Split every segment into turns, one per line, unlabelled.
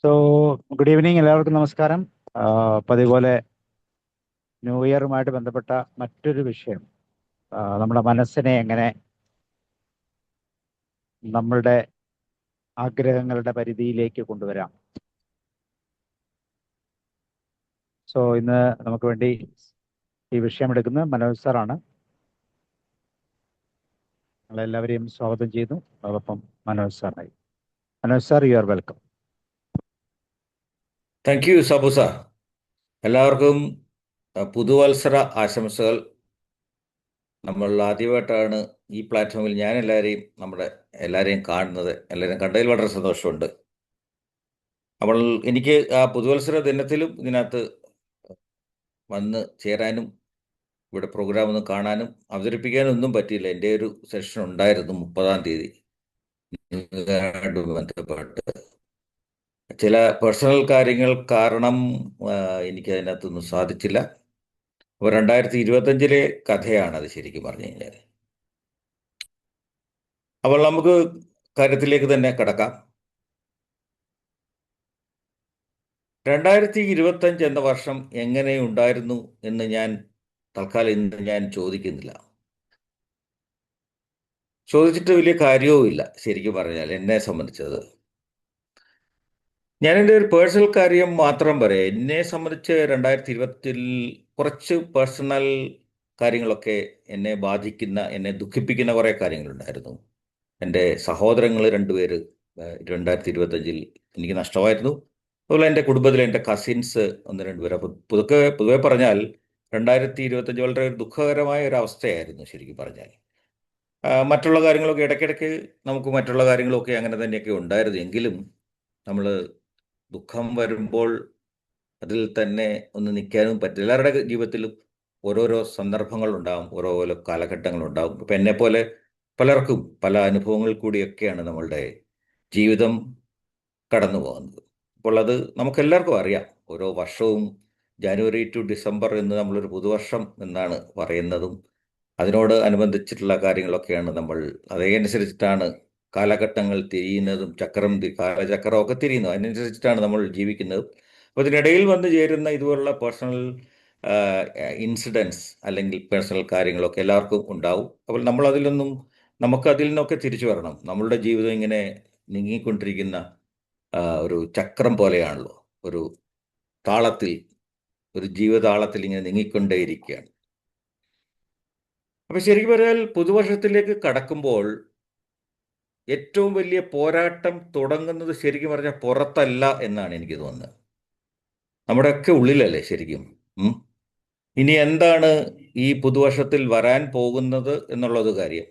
So good evening, എല്ലാവർക്കും നമസ്കാരം. പതിവ് പോലെ ന്യൂ ഇയറുമായിട്ട് ബന്ധപ്പെട്ട മറ്റൊരു വിഷയം, നമ്മുടെ മനസ്സിനെ എങ്ങനെ നമ്മളുടെ ആഗ്രഹങ്ങളുടെ പരിധിയിലേക്ക് കൊണ്ടുവരാം. സോ ഇന്ന് നമുക്ക് വേണ്ടി ഈ വിഷയം എടുക്കുന്നത് മനോജ് സാറാണ്. നിങ്ങളെല്ലാവരെയും സ്വാഗതം ചെയ്യുന്നു. അതോടൊപ്പം മനോജ് സാറായി. Manoj sir, you are welcome.
Thank you Sabu sir. എല്ലാവർക്കും പുതുവത്സര ആശംസകൾ. നമ്മൾ ആദ്യമായിട്ടാണ് ഈ പ്ലാറ്റ്ഫോമിൽ ഞാൻ എല്ലാവരെയും കാണുന്നത്. എല്ലാവരെയും കണ്ടതിൽ വളരെ സന്തോഷമുണ്ട്. അപ്പോൾ എനിക്ക് ആ പുതുവത്സര ദിനത്തിലും ഇതിനകത്ത് വന്ന് ചേരാനും ഇവിടെ പ്രോഗ്രാം ഒന്ന് കാണാനും അവതരിപ്പിക്കാനും ഒന്നും പറ്റിയില്ല. എൻ്റെ ഒരു സെഷൻ ഉണ്ടായിരുന്നു 30-ാം തീയതി ഇതുമായിട്ട് ബന്ധപ്പെട്ട്. ചില പേഴ്സണൽ കാര്യങ്ങൾ കാരണം എനിക്ക് അതിനകത്തൊന്നും സാധിച്ചില്ല. അപ്പോൾ 2025 കഥയാണത് ശരിക്കും പറഞ്ഞു കഴിഞ്ഞാൽ. അപ്പോൾ നമുക്ക് കാര്യത്തിലേക്ക് തന്നെ കടക്കാം. 2025 എന്ന വർഷം എങ്ങനെയുണ്ടായിരുന്നു എന്ന് തൽക്കാലം ഇന്ന് ഞാൻ ചോദിക്കുന്നില്ല. ചോദിച്ചിട്ട് വലിയ കാര്യവുമില്ല ശരിക്കും പറഞ്ഞാൽ എന്നെ സംബന്ധിച്ചത്. ഞാൻ എൻ്റെ ഒരു പേഴ്സണൽ കാര്യം മാത്രം പറയാം. എന്നെ സംബന്ധിച്ച് 2020 കുറച്ച് പേഴ്സണൽ കാര്യങ്ങളൊക്കെ എന്നെ ബാധിക്കുന്ന, എന്നെ ദുഃഖിപ്പിക്കുന്ന കുറേ കാര്യങ്ങളുണ്ടായിരുന്നു. എൻ്റെ സഹോദരങ്ങൾ രണ്ടുപേര് 2025 എനിക്ക് നഷ്ടമായിരുന്നു. അതുപോലെ എൻ്റെ കുടുംബത്തിലെ എൻ്റെ കസിൻസ് ഒന്ന് രണ്ടുപേര്. അപ്പോൾ പൊതുവെ പറഞ്ഞാൽ 2025 വളരെ ഒരു ദുഃഖകരമായ ഒരു അവസ്ഥയായിരുന്നു ശരിക്കും പറഞ്ഞാൽ. മറ്റുള്ള കാര്യങ്ങളൊക്കെ ഇടയ്ക്കിടയ്ക്ക് നമുക്ക് മറ്റുള്ള കാര്യങ്ങളൊക്കെ അങ്ങനെ തന്നെയൊക്കെ ഉണ്ടായിരുന്നു. എങ്കിലും നമ്മൾ ദുഃഖം വരുമ്പോൾ അതിൽ തന്നെ ഒന്ന് നിൽക്കാനും പറ്റില്ല. എല്ലാവരുടെ ജീവിതത്തിലും ഓരോരോ സന്ദർഭങ്ങളുണ്ടാകും, ഓരോ കാലഘട്ടങ്ങളുണ്ടാകും. ഇപ്പം എന്നെപ്പോലെ പലർക്കും പല അനുഭവങ്ങൾ കൂടിയൊക്കെയാണ് നമ്മളുടെ ജീവിതം കടന്നു പോകുന്നത്. അപ്പോൾ അത് നമുക്കെല്ലാവർക്കും അറിയാം. ഓരോ വർഷവും ജനുവരി ടു ഡിസംബർ എന്ന് നമ്മളൊരു പുതുവർഷം എന്നാണ് പറയുന്നതും അതിനോട് അനുബന്ധിച്ചിട്ടുള്ള കാര്യങ്ങളൊക്കെയാണ് അതനുസരിച്ചിട്ടാണ് കാലഘട്ടങ്ങൾ തിരിയുന്നതും കാലചക്രമൊക്കെ തിരിയുന്നത്. അതിനനുസരിച്ചിട്ടാണ് നമ്മൾ ജീവിക്കുന്നത്. അപ്പോൾ ഇതിനിടയിൽ വന്നു ചേരുന്ന ഇതുപോലുള്ള പേഴ്സണൽ ഇൻസിഡൻസ് അല്ലെങ്കിൽ പേഴ്സണൽ കാര്യങ്ങളൊക്കെ എല്ലാവർക്കും ഉണ്ടാവും. അപ്പോൾ നമുക്കതിൽ നിന്നൊക്കെ തിരിച്ചു വരണം. നമ്മളുടെ ജീവിതം ഇങ്ങനെ നീങ്ങിക്കൊണ്ടിരിക്കുന്ന ഒരു ചക്രം പോലെയാണല്ലോ. ഒരു താളത്തിൽ, ഒരു ജീവതാളത്തിൽ ഇങ്ങനെ നീങ്ങിക്കൊണ്ടേയിരിക്കുകയാണ്. അപ്പം ശരിക്കും പറഞ്ഞാൽ പുതുവർഷത്തിലേക്ക് കടക്കുമ്പോൾ ഏറ്റവും വലിയ പോരാട്ടം തുടങ്ങുന്നത് ശരിക്കും പറഞ്ഞാൽ പുറത്തല്ല എന്നാണ് എനിക്ക് തോന്നുന്നത്. നമ്മുടെയൊക്കെ ഉള്ളിലല്ലേ ശരിക്കും. ഇനി എന്താണ് ഈ പുതുവർഷത്തിൽ വരാൻ പോകുന്നത് എന്നുള്ളത് കാര്യം.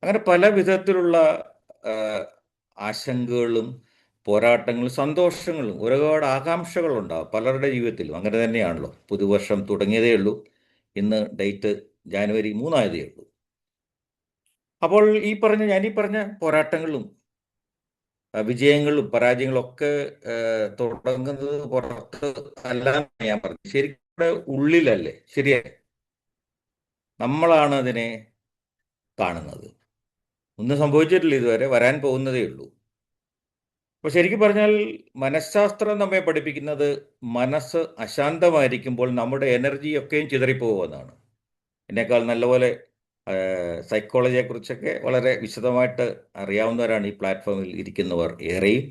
അങ്ങനെ പല വിധത്തിലുള്ള ആശങ്കകളും പോരാട്ടങ്ങളും സന്തോഷങ്ങളും ഒരുപാട് ആകാംക്ഷകളുണ്ടാവും പലരുടെ ജീവിതത്തിലും. അങ്ങനെ തന്നെയാണല്ലോ. പുതുവർഷം തുടങ്ങിയതേ ഉള്ളൂ. ഇന്ന് ഡേറ്റ് ജനുവരി 3 ആയതേ ഉള്ളൂ. അപ്പോൾ ഞാനീ പറഞ്ഞ പോരാട്ടങ്ങളും വിജയങ്ങളും പരാജയങ്ങളും ഒക്കെ തുടങ്ങുന്നത് പുറത്ത് അല്ല എന്ന് ഞാൻ പറഞ്ഞു. ശരിക്കും ഇവിടെ ഉള്ളിലല്ലേ? ശരിയല്ലേ? നമ്മളാണ് അതിനെ കാണുന്നത്. ഒന്നും സംഭവിച്ചിട്ടില്ല ഇതുവരെ, വരാൻ പോകുന്നതേ ഉള്ളൂ. അപ്പോൾ ശരിക്കും പറഞ്ഞാൽ മനഃശാസ്ത്രം നമ്മെ പഠിപ്പിക്കുന്നത് മനസ്സ് അശാന്തമായിരിക്കുമ്പോൾ നമ്മുടെ എനർജിയൊക്കെയും ചിതറിപ്പോകുമെന്നാണ്. എന്നേക്കാൾ നല്ലപോലെ സൈക്കോളജിയെക്കുറിച്ചൊക്കെ വളരെ വിശദമായിട്ട് അറിയാവുന്നവരാണ് ഈ പ്ലാറ്റ്ഫോമിൽ ഇരിക്കുന്നവർ ഏറെയും.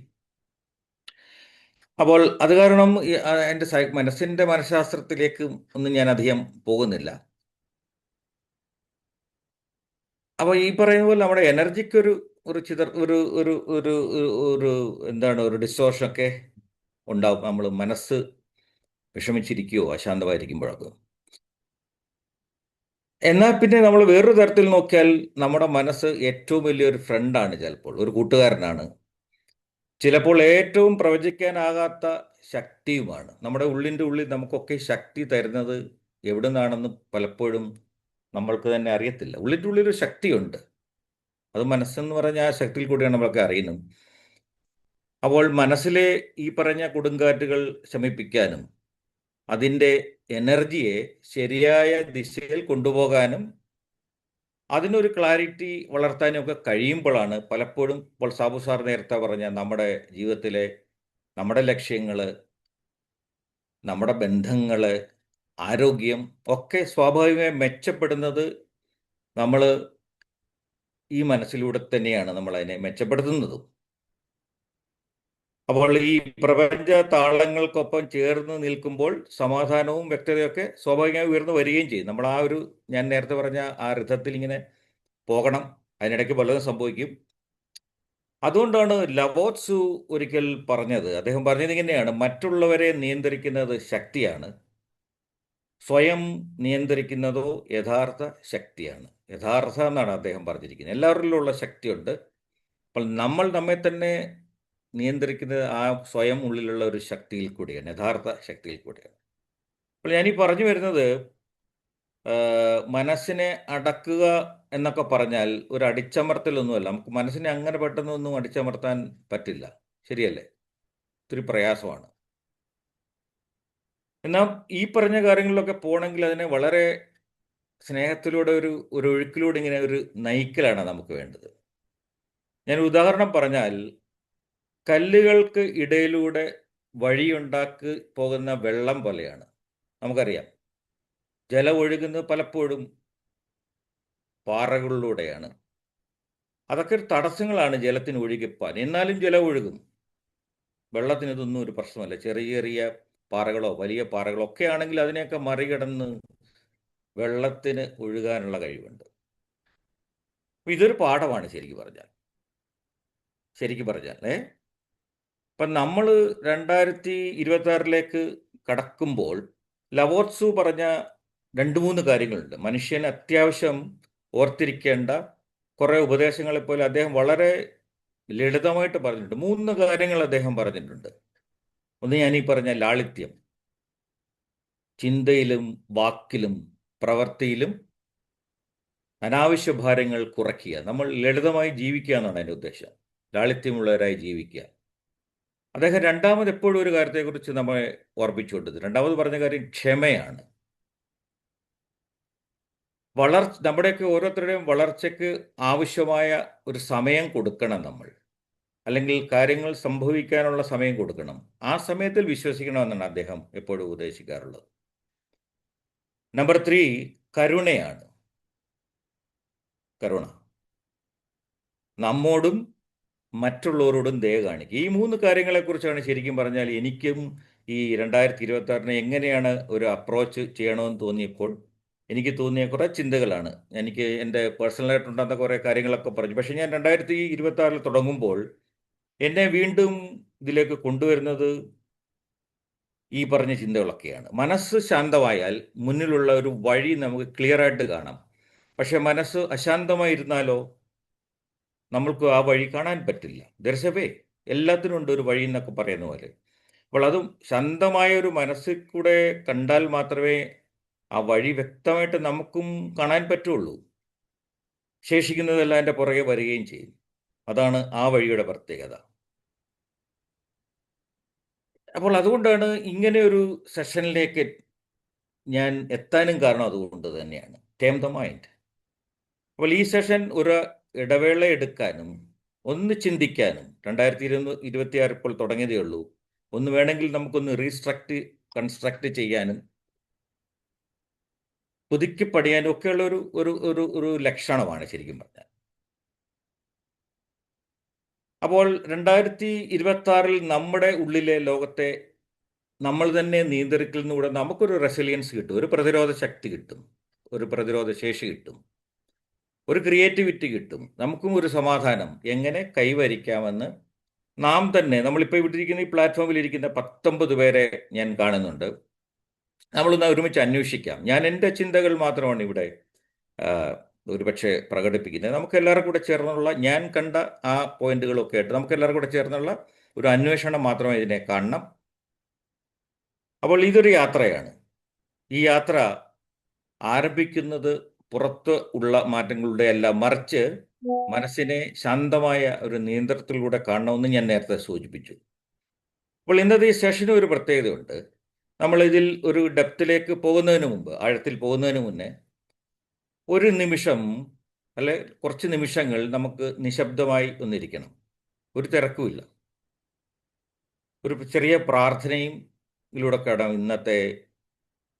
അപ്പോൾ അത് കാരണം എൻ്റെ മനസ്സിൻ്റെ മനഃശാസ്ത്രത്തിലേക്ക് ഒന്നും ഞാൻ അധികം പോകുന്നില്ല. അപ്പോൾ ഈ പറയുന്ന പോലെ നമ്മുടെ എനർജിക്കൊരു ഒരു ചിതർ ഒരു ഒരു ഒരു ഒരു എന്താണ് ഒരു ഡിസ്റ്റോർഷനൊക്കെ ഉണ്ടാവും. നമ്മൾ മനസ്സ് വിഷമിച്ചിരിക്കുകയോ അശാന്തമായിരിക്കുമ്പോഴൊക്കെ. എന്നാൽ പിന്നെ നമ്മൾ വേറൊരു തരത്തിൽ നോക്കിയാൽ നമ്മുടെ മനസ്സ് ഏറ്റവും വലിയൊരു ഫ്രണ്ടാണ്, ചിലപ്പോൾ ഒരു കൂട്ടുകാരനാണ്, ചിലപ്പോൾ ഏറ്റവും പ്രവചിക്കാനാകാത്ത ശക്തിയുമാണ്. നമ്മുടെ ഉള്ളിൻ്റെ ഉള്ളിൽ നമുക്കൊക്കെ ശക്തി തരുന്നത് എവിടെ നിന്നാണെന്ന് പലപ്പോഴും നമ്മൾക്ക് തന്നെ അറിയത്തില്ല. ഉള്ളിൻ്റെ ഉള്ളിലൊരു ശക്തിയുണ്ട്. അത് മനസ്സെന്ന് പറഞ്ഞ ആ ശക്തിയിൽ കൂടിയാണ് നമ്മളൊക്കെ അറിയുന്നത്. അപ്പോൾ മനസ്സിലെ ഈ പറഞ്ഞ കൊടുങ്കാറ്റുകൾ ശമിപ്പിക്കാനും അതിൻ്റെ എനർജിയെ ശരിയായ ദിശയിൽ കൊണ്ടുപോകാനും അതിനൊരു ക്ലാരിറ്റി വളർത്താനും ഒക്കെ കഴിയുമ്പോഴാണ് പലപ്പോഴും, ഇപ്പോൾ സാബു സാർ നേരത്തെ പറഞ്ഞ നമ്മുടെ ജീവിതത്തിലെ നമ്മുടെ ലക്ഷ്യങ്ങൾ, നമ്മുടെ ബന്ധങ്ങൾ, ആരോഗ്യം ഒക്കെ സ്വാഭാവികമായി മെച്ചപ്പെടുന്നത് നമ്മൾ ഈ മനസ്സിലൂടെ തന്നെയാണ് നമ്മൾ അതിനെ മെച്ചപ്പെടുത്തുന്നതും. അപ്പോൾ ഈ പ്രപഞ്ച താളങ്ങൾക്കൊപ്പം ചേർന്ന് നിൽക്കുമ്പോൾ സമാധാനവും വ്യക്തതയൊക്കെ സ്വാഭാവികമായി ഉയർന്നു വരികയും ചെയ്യും. നമ്മൾ ആ ഒരു, ഞാൻ നേരത്തെ പറഞ്ഞ ആ രഥത്തിൽ ഇങ്ങനെ പോകണം. അതിനിടയ്ക്ക് പലതും സംഭവിക്കും. അതുകൊണ്ടാണ് ലവോത്സു ഒരിക്കൽ പറഞ്ഞത്, അദ്ദേഹം പറഞ്ഞത് ഇങ്ങനെയാണ്: മറ്റുള്ളവരെ നിയന്ത്രിക്കുന്നത് ശക്തിയാണ്, സ്വയം നിയന്ത്രിക്കുന്നതോ യഥാർത്ഥ ശക്തിയാണ്. യഥാർത്ഥ എന്നാണ് അദ്ദേഹം പറഞ്ഞിരിക്കുന്നത്. എല്ലാവരിലുള്ള ശക്തിയുണ്ട്. അപ്പോൾ നമ്മൾ നമ്മെ തന്നെ നിയന്ത്രിക്കുന്നത് ആ സ്വയം ഉള്ളിലുള്ള ഒരു ശക്തിയിൽ കൂടിയാണ്, യഥാർത്ഥ ശക്തിയിൽ കൂടിയാണ്. അപ്പോൾ ഞാനീ പറഞ്ഞു വരുന്നത്, മനസ്സിനെ അടക്കുക എന്നൊക്കെ പറഞ്ഞാൽ ഒരു അടിച്ചമർത്തലൊന്നുമല്ല. നമുക്ക് മനസ്സിനെ അങ്ങനെ പെട്ടെന്നൊന്നും അടിച്ചമർത്താൻ പറ്റില്ല, ശരിയല്ലേ? ഒത്തിരി പ്രയാസമാണ്. എന്നാൽ ഈ പറഞ്ഞ കാര്യങ്ങളിലൊക്കെ പോകണമെങ്കിൽ അതിനെ വളരെ സ്നേഹത്തിലൂടെ ഒരു ഒഴുക്കിലൂടെ ഇങ്ങനെ ഒരു നയിക്കലാണ് നമുക്ക് വേണ്ടത്. ഞാൻ ഉദാഹരണം പറഞ്ഞാൽ, കല്ലുകൾക്ക് ഇടയിലൂടെ വഴിയുണ്ടാക്കി പോകുന്ന വെള്ളം പോലെയാണ്. നമുക്കറിയാം, ജലം ഒഴുകുന്നത് പലപ്പോഴും പാറകളിലൂടെയാണ്. അതൊക്കെ ഒരു തടസ്സങ്ങളാണ് ജലത്തിന് ഒഴുകിപ്പോൻ. എന്നാലും ജലം ഒഴുകും. വെള്ളത്തിന് ഇതൊന്നും ഒരു പ്രശ്നമല്ല. ചെറിയ ചെറിയ പാറകളോ വലിയ പാറകളോ ഒക്കെ ആണെങ്കിൽ അതിനെയൊക്കെ മറികടന്ന് വെള്ളത്തിന് ഒഴുകാനുള്ള കഴിവുണ്ട്. ഇതൊരു പാഠമാണ് ശരിക്കും പറഞ്ഞാൽ ഇപ്പം നമ്മൾ 2026 കടക്കുമ്പോൾ ലവോത്സു പറഞ്ഞ 2-3 കാര്യങ്ങളുണ്ട്. മനുഷ്യന് അത്യാവശ്യം ഓർത്തിരിക്കേണ്ട കുറേ ഉപദേശങ്ങളെപ്പോലെ അദ്ദേഹം വളരെ ലളിതമായിട്ട് പറഞ്ഞിട്ടുണ്ട്. 3 കാര്യങ്ങൾ അദ്ദേഹം പറഞ്ഞിട്ടുണ്ട്. ഒന്ന്, ഞാനീ പറഞ്ഞ ലാളിത്യം, ചിന്തയിലും വാക്കിലും പ്രവൃത്തിയിലും അനാവശ്യ ഭാരങ്ങൾ കുറയ്ക്കുക. നമ്മൾ ലളിതമായി ജീവിക്കുക എന്നാണ് അതിൻ്റെ ഉദ്ദേശം. ലാളിത്യമുള്ളവരായി ജീവിക്കുക. അദ്ദേഹം രണ്ടാമത് എപ്പോഴും ഒരു കാര്യത്തെക്കുറിച്ച് നമ്മെ ഓർപ്പിച്ചുകൊണ്ടത്, രണ്ടാമത് പറഞ്ഞ കാര്യം ക്ഷമയാണ്. നമ്മുടെയൊക്കെ ഓരോരുത്തരുടെയും വളർച്ചയ്ക്ക് ആവശ്യമായ ഒരു സമയം കൊടുക്കണം നമ്മൾ, അല്ലെങ്കിൽ കാര്യങ്ങൾ സംഭവിക്കാനുള്ള സമയം കൊടുക്കണം. ആ സമയത്തിൽ വിശ്വസിക്കണമെന്നാണ് അദ്ദേഹം എപ്പോഴും ഉപദേശിക്കാറുള്ളത്. നമ്പർ 3, കരുണയാണ്. കരുണ, നമ്മോടും മറ്റുള്ളവരോടും ദയ കാണിക്കുക. ഈ 3 കാര്യങ്ങളെക്കുറിച്ചാണ് ശരിക്കും പറഞ്ഞാൽ എനിക്കും ഈ 2026 എങ്ങനെയാണ് ഒരു അപ്രോച്ച് ചെയ്യണമെന്ന് തോന്നിയപ്പോൾ എനിക്ക് തോന്നിയ കുറേ ചിന്തകളാണ്. എനിക്ക് എൻ്റെ പേഴ്സണലായിട്ടുണ്ടാകുന്ന കുറേ കാര്യങ്ങളൊക്കെ പറഞ്ഞു. പക്ഷേ ഞാൻ 2026 തുടങ്ങുമ്പോൾ എന്നെ വീണ്ടും ഇതിലേക്ക് കൊണ്ടുവരുന്നത് ഈ പറഞ്ഞ ചിന്തകളൊക്കെയാണ്. മനസ്സ് ശാന്തമായാൽ മുന്നിലുള്ള ഒരു വഴി നമുക്ക് ക്ലിയറായിട്ട് കാണാം. പക്ഷേ മനസ്സ് അശാന്തമായിരുന്നാലോ നമ്മൾക്ക് ആ വഴി കാണാൻ പറ്റില്ല. ദർസ് എ വേ, എല്ലാത്തിനും ഉണ്ട് ഒരു വഴി എന്നൊക്കെ പറയുന്ന പോലെ. അപ്പോൾ അതും ശാന്തമായ ഒരു മനസ്സിൽ കൂടെ കണ്ടാൽ മാത്രമേ ആ വഴി വ്യക്തമായിട്ട് നമുക്കും കാണാൻ പറ്റുള്ളൂ. ശേഷിക്കുന്നതെല്ലാം എൻ്റെ പുറകെ വരികയും ചെയ്യും. അതാണ് ആ വഴിയുടെ പ്രത്യേകത. അപ്പോൾ അതുകൊണ്ടാണ് ഇങ്ങനെ ഒരു സെഷനിലേക്ക് ഞാൻ എത്താനും കാരണം അതുകൊണ്ട് തന്നെയാണ്. Term the mind. അപ്പോൾ ഈ സെഷൻ ഒരു ഇടവേള എടുക്കാനും ഒന്ന് ചിന്തിക്കാനും, 2026 ഇപ്പോൾ തുടങ്ങിയതേ ഉള്ളൂ, ഒന്ന് വേണമെങ്കിൽ നമുക്കൊന്ന് കൺസ്ട്രക്ട് ചെയ്യാനും പുതുക്കി പണിയാനും ഒക്കെയുള്ള ഒരു ഒരു ഒരു ഒരു ലക്ഷണമാണ് ശരിക്കും പറഞ്ഞാൽ. അപ്പോൾ 2026 നമ്മുടെ ഉള്ളിലെ ലോകത്തെ നമ്മൾ തന്നെ നിയന്ത്രിക്കുന്നതിലൂടെ നമുക്കൊരു റെസിലിയൻസ് കിട്ടും, ഒരു പ്രതിരോധ ശക്തി കിട്ടും, ഒരു പ്രതിരോധ ശേഷി കിട്ടും, ഒരു ക്രിയേറ്റിവിറ്റി കിട്ടും. നമുക്കും ഒരു സമാധാനം എങ്ങനെ കൈവരിക്കാമെന്ന് നാം തന്നെ, നമ്മളിപ്പോൾ ഇവിടെ ഇരിക്കുന്ന ഈ പ്ലാറ്റ്ഫോമിൽ ഇരിക്കുന്ന 19 പേരെ ഞാൻ കാണുന്നുണ്ട്. നമ്മളൊന്ന് ഒരുമിച്ച് അന്വേഷിക്കാം. ഞാൻ എൻ്റെ ചിന്തകൾ മാത്രമാണ് ഇവിടെ ഒരുപക്ഷെ പ്രകടിപ്പിക്കുന്നത്. നമുക്ക് എല്ലാവരും കൂടെ ചേർന്നുള്ള, ഞാൻ കണ്ട ആ പോയിന്റുകളൊക്കെ ആയിട്ട് നമുക്ക് എല്ലാവരും കൂടെ ചേർന്നുള്ള ഒരു അന്വേഷണം മാത്രമേ ഇതിനെ കാണണം. അപ്പോൾ ഇതൊരു യാത്രയാണ്. ഈ യാത്ര ആരംഭിക്കുന്നത് പുറത്ത് ഉള്ള മാറ്റങ്ങളുടെ അല്ല, മറിച്ച് മനസ്സിനെ ശാന്തമായ ഒരു നിയന്ത്രണത്തിലൂടെ കാണണമെന്ന് ഞാൻ നേരത്തെ സൂചിപ്പിച്ചു. അപ്പോൾ ഇന്നത്തെ ഈ സെഷന് ഒരു പ്രത്യേകതയുണ്ട്. നമ്മൾ ഇതിൽ ഒരു ഡെപ്തിലേക്ക് പോകുന്നതിന് മുമ്പ്, ആഴത്തിൽ പോകുന്നതിന് മുന്നേ ഒരു നിമിഷം അല്ലെ കുറച്ച് നിമിഷങ്ങൾ നമുക്ക് നിശബ്ദമായി ഒന്നിരിക്കണം. ഒരു തിരക്കുമില്ല. ഒരു ചെറിയ പ്രാർത്ഥനയും ഇതിലൂടെ കടം ഇന്നത്തെ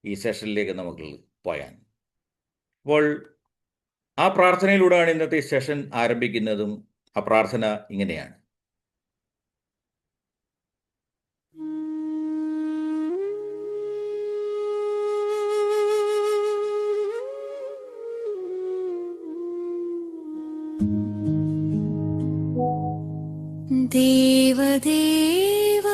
ഈ സെഷനിലേക്ക് നമുക്ക് പോയാൻ. അപ്പോൾ ആ പ്രാർത്ഥനയിലൂടെയാണ് ഇന്നത്തെ ഈ സെഷൻ ആരംഭിക്കുന്നതും. ആ പ്രാർത്ഥന ഇങ്ങനെയാണ്:
ദേവദേവ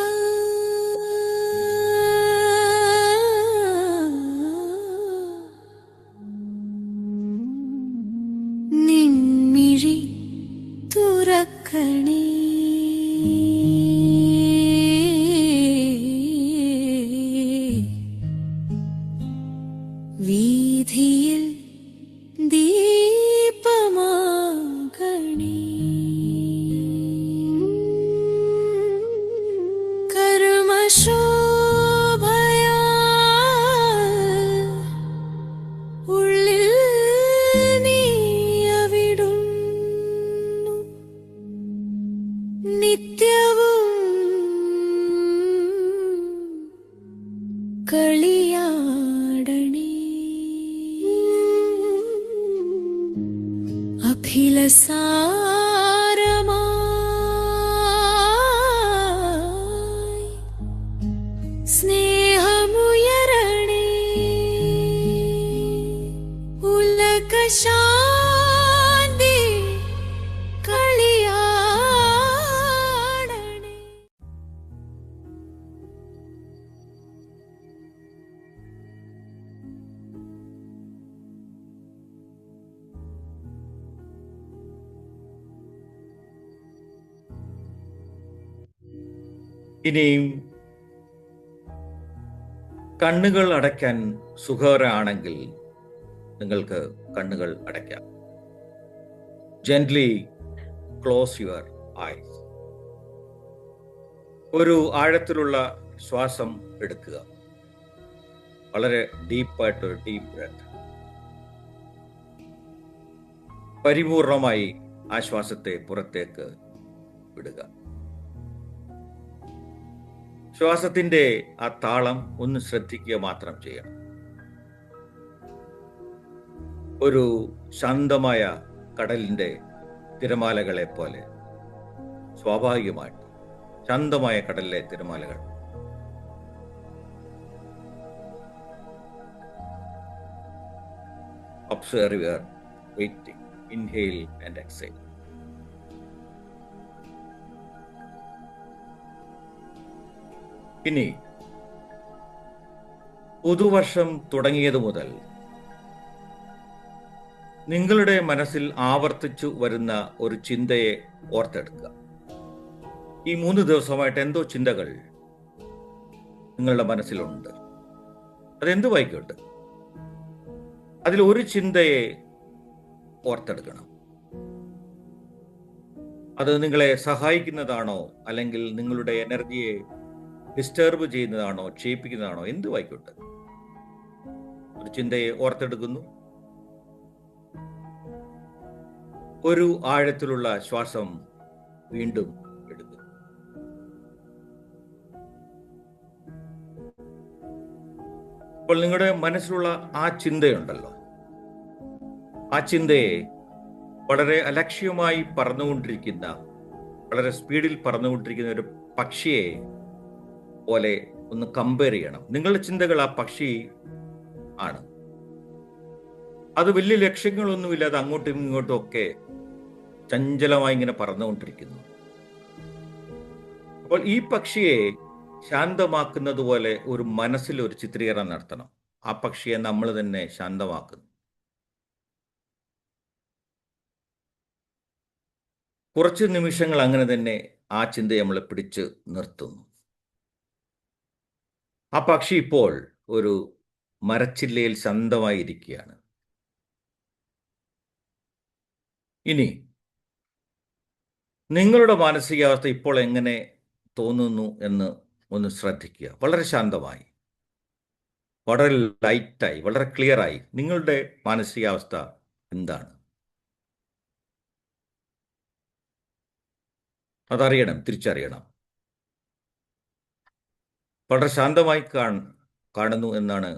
നിൻമിഴി തുറക്കണേ, വീഥിയിൽ ദീപമാകണേ, കർമ്മശോഭയാൽ ഉള്ളിൽ നീ അവിടുന്നു നിത്യവും കളിയാടണേ, അഭിലസാരമായി സ്നേഹമുയരണേ, ഉലകശാന്തി കളിയാടണേ.
ഇനിയും കണ്ണുകൾ അടയ്ക്കാൻ സുഖകരമാണെങ്കിൽ നിങ്ങൾക്ക് കണ്ണുകൾ അടയ്ക്കാം. Gently close your eyes. ഒരു ആഴത്തിലുള്ള ശ്വാസം എടുക്കുക. വളരെ ഡീപ്പായിട്ടൊരു ഡീപ്പ് ബ്രെത്ത്. പരിപൂർണമായി ആ ശ്വാസത്തെ പുറത്തേക്ക് വിടുക. ശ്വാസത്തിന്റെ ആ താളം ഒന്ന് ശ്രദ്ധിക്കുക മാത്രം ചെയ്യണം. ഒരു ശാന്തമായ കടലിന്റെ തിരമാലകളെ പോലെ സ്വാഭാവികമായിട്ട് ശാന്തമായ കടലിലെ തിരമാലകൾ. Observe your breathing. Inhale and exhale. ഇനി പുതുവർഷം തുടങ്ങിയത് മുതൽ നിങ്ങളുടെ മനസ്സിൽ ആവർത്തിച്ചു വരുന്ന ഒരു ചിന്തയെ ഓർത്തെടുക്കുക. ഈ 3 ദിവസമായിട്ട് എന്തോ ചിന്തകൾ നിങ്ങളുടെ മനസ്സിലുണ്ട്. അതെന്ത് വായിക്കോട്ടെ, അതിൽ ഒരു ചിന്തയെ ഓർത്തെടുക്കണം. അത് നിങ്ങളെ സഹായിക്കുന്നതാണോ, അല്ലെങ്കിൽ നിങ്ങളുടെ എനർജിയെ ഡിസ്റ്റർബ് ചെയ്യുന്നതാണോ, ക്ഷയിപ്പിക്കുന്നതാണോ, എന്തുവായിക്കോട്ടെ, ഒരു ചിന്തയെ ഓർത്തെടുക്കുന്നു. ഒരു ആഴത്തിലുള്ള ശ്വാസം വീണ്ടും എടുക്കുന്നു. അപ്പോൾ നിങ്ങളുടെ മനസ്സിലുള്ള ആ ചിന്തയുണ്ടല്ലോ, ആ ചിന്തയെ വളരെ അലക്ഷ്യമായി പറന്നുകൊണ്ടിരിക്കുന്ന, വളരെ സ്പീഡിൽ പറന്നുകൊണ്ടിരിക്കുന്ന ഒരു പക്ഷിയെ പോലെ ഒന്ന് കമ്പയർ ചെയ്യണം. നിങ്ങളുടെ ചിന്തകൾ ആ പക്ഷി ആണ്. അത് വലിയ ലക്ഷ്യങ്ങളൊന്നുമില്ലാതെ അങ്ങോട്ടും ഇങ്ങോട്ടും ഒക്കെ ചഞ്ചലമായി ഇങ്ങനെ പറന്നുകൊണ്ടിരിക്കുന്നു. അപ്പോൾ ഈ പക്ഷിയെ ശാന്തമാക്കുന്നത് പോലെ ഒരു മനസ്സിൽ ഒരു ചിത്രീകരണം നടത്തണം. ആ പക്ഷിയെ നമ്മൾ തന്നെ ശാന്തമാക്കുന്നു. കുറച്ച് നിമിഷങ്ങൾ അങ്ങനെ തന്നെ ആ ചിന്തയെ നമ്മളെ പിടിച്ച് നിർത്തുന്നു. ആ പക്ഷി ഇപ്പോൾ ഒരു മരച്ചില്ലയിൽ ശാന്തമായി ഇരിക്കുകയാണ്. ഇനി നിങ്ങളുടെ മാനസികാവസ്ഥ ഇപ്പോൾ എങ്ങനെ തോന്നുന്നു എന്ന് ഒന്ന് ശ്രദ്ധിക്കുക. വളരെ ശാന്തമായി, വളരെ ലൈറ്റായി, വളരെ ക്ലിയറായി നിങ്ങളുടെ മാനസികാവസ്ഥ എന്താണ് അതറിയണം, തിരിച്ചറിയണം. വളരെ ശാന്തമായി കാണുന്നു എന്നാണ്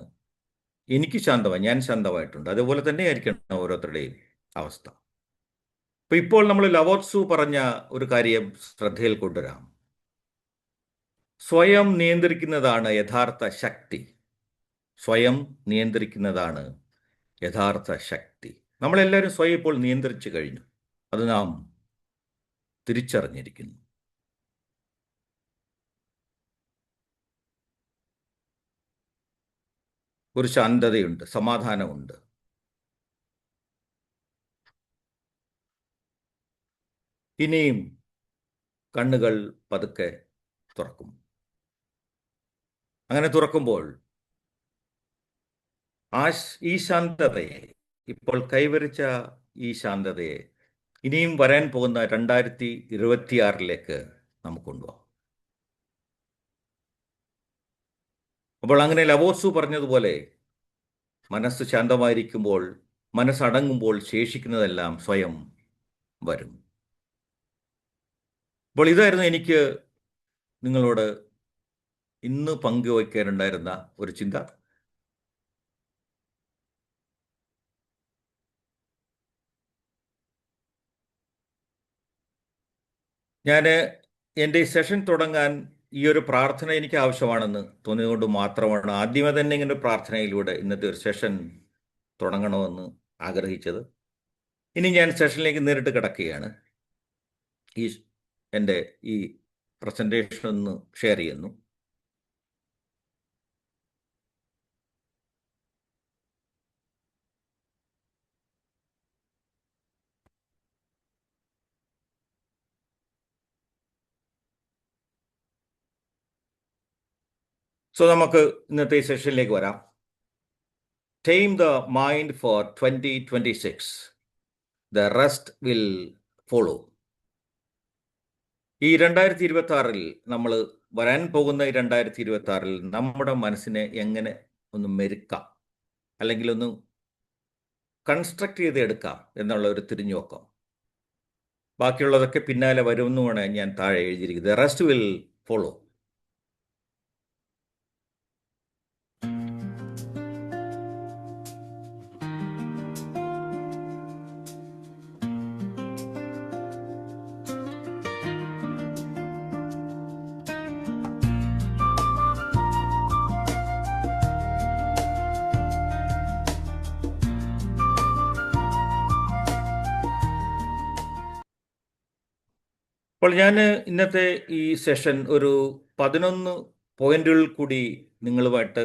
എനിക്ക് ശാന്തമായി, ഞാൻ ശാന്തമായിട്ടുണ്ട്. അതുപോലെ തന്നെ ആയിരിക്കണം ഓരോരുത്തരുടെയും അവസ്ഥ. അപ്പൊ ഇപ്പോൾ നമ്മൾ ലവോത്സു പറഞ്ഞ ഒരു കാര്യം ശ്രദ്ധയിൽ കൊണ്ടുവരാം. സ്വയം നിയന്ത്രിക്കുന്നതാണ് യഥാർത്ഥ ശക്തി. സ്വയം നിയന്ത്രിക്കുന്നതാണ് യഥാർത്ഥ ശക്തി. നമ്മളെല്ലാവരും സ്വയം ഇപ്പോൾ നിയന്ത്രിച്ചു കഴിഞ്ഞു. അത് നാം തിരിച്ചറിഞ്ഞിരിക്കുന്നു. ഒരു ശാന്തതയുണ്ട്, സമാധാനമുണ്ട്. ഇനിയും കണ്ണുകൾ പതുക്കെ തുറക്കും. അങ്ങനെ തുറക്കുമ്പോൾ ഈ ശാന്തതയെ, ഇപ്പോൾ കൈവരിച്ച ഈ ശാന്തതയെ ഇനിയും വരാൻ പോകുന്ന 2026 നമുക്ക് കൊണ്ടുപോകാം. അപ്പോൾ അങ്ങനെ ലവോസു പറഞ്ഞതുപോലെ മനസ്സ് ശാന്തമായിരിക്കുമ്പോൾ, മനസ്സടങ്ങുമ്പോൾ ശേഷിക്കുന്നതെല്ലാം സ്വയം വരും. അപ്പോൾ ഇതായിരുന്നു എനിക്ക് നിങ്ങളോട് ഇന്ന് പങ്കുവയ്ക്കാനുണ്ടായിരുന്ന ഒരു ചിന്ത. ഞാൻ എൻ്റെ ഈ സെഷൻ തുടങ്ങാൻ ഈ ഒരു പ്രാർത്ഥന എനിക്ക് ആവശ്യമാണെന്ന് തോന്നിയതുകൊണ്ട് മാത്രമാണ് ആദ്യമേ തന്നെ ഇങ്ങനെ ഒരു പ്രാർത്ഥനയിലൂടെ ഇന്നത്തെ ഒരു സെഷൻ തുടങ്ങണമെന്ന് ആഗ്രഹിച്ചത്. ഇനി ഞാൻ സെഷനിലേക്ക് നേരിട്ട് കിടക്കുകയാണ്. എൻ്റെ ഈ പ്രസൻറ്റേഷൻ ഒന്ന് ഷെയർ ചെയ്യുന്നു. സോ നമുക്ക് ഇന്നത്തെ ഈ സെഷനിലേക്ക് വരാം. Tame the mind for 2026. The rest will follow. ഈ 2026 നമ്മൾ വരാൻ പോകുന്ന ഈ 2026 നമ്മുടെ മനസ്സിനെ എങ്ങനെ ഒന്ന് മെരുക്കാം, അല്ലെങ്കിൽ ഒന്ന് കൺസ്ട്രക്ട് ചെയ്തെടുക്കാം എന്നുള്ള ഒരു തിരിഞ്ഞുനോക്കം. ബാക്കിയുള്ളതൊക്കെ പിന്നാലെ വരുമെന്നുമാണ് ഞാൻ താഴെ എഴുതിയിരിക്കുന്നത്. The rest will follow. അപ്പോൾ ഞാൻ ഇന്നത്തെ ഈ സെഷൻ ഒരു 11 പോയിന്റുകൾ കൂടി നിങ്ങളുമായിട്ട്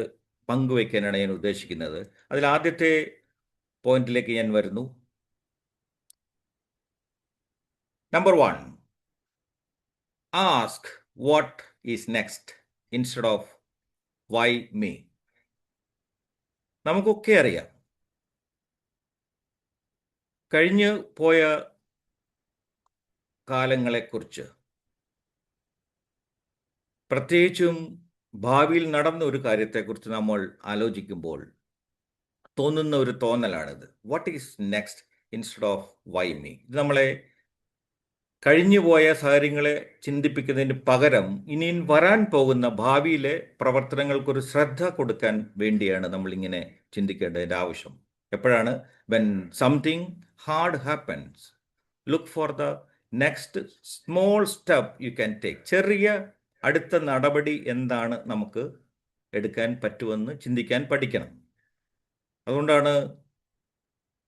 പങ്കുവയ്ക്കാനാണ് ഞാൻ ഉദ്ദേശിക്കുന്നത്. അതിൽ ആദ്യത്തെ പോയിന്റിലേക്ക് ഞാൻ വരുന്നു. Number 1, ask what is next instead of why me. നമുക്കൊക്കെ അറിയാം, കഴിഞ്ഞു പോയ കാലങ്ങളെക്കുറിച്ച്, പ്രത്യേകിച്ചും ഭാവിയിൽ നടന്ന ഒരു കാര്യത്തെക്കുറിച്ച് നമ്മൾ ആലോചിക്കുമ്പോൾ തോന്നുന്ന ഒരു തോന്നലാണിത്. What is next instead of why me. ഇത് നമ്മളെ കഴിഞ്ഞുപോയ കാര്യങ്ങളെ ചിന്തിപ്പിക്കുന്നതിന് പകരം ഇനിയും വരാൻ പോകുന്ന ഭാവിയിലെ പ്രവർത്തനങ്ങൾക്കൊരു ശ്രദ്ധ കൊടുക്കാൻ വേണ്ടിയാണ് നമ്മളിങ്ങനെ ചിന്തിക്കേണ്ടതിൻ്റെ ആവശ്യം. എപ്പോഴാണ്? When something hard happens, look for the next small step you can take. ചെറിയ അടുത്ത നടപടി എന്താണ് നമുക്ക് എടുക്കാൻ പറ്റുമെന്ന് ചിന്തിക്കാൻ പഠിക്കണം. അതുകൊണ്ടാണ്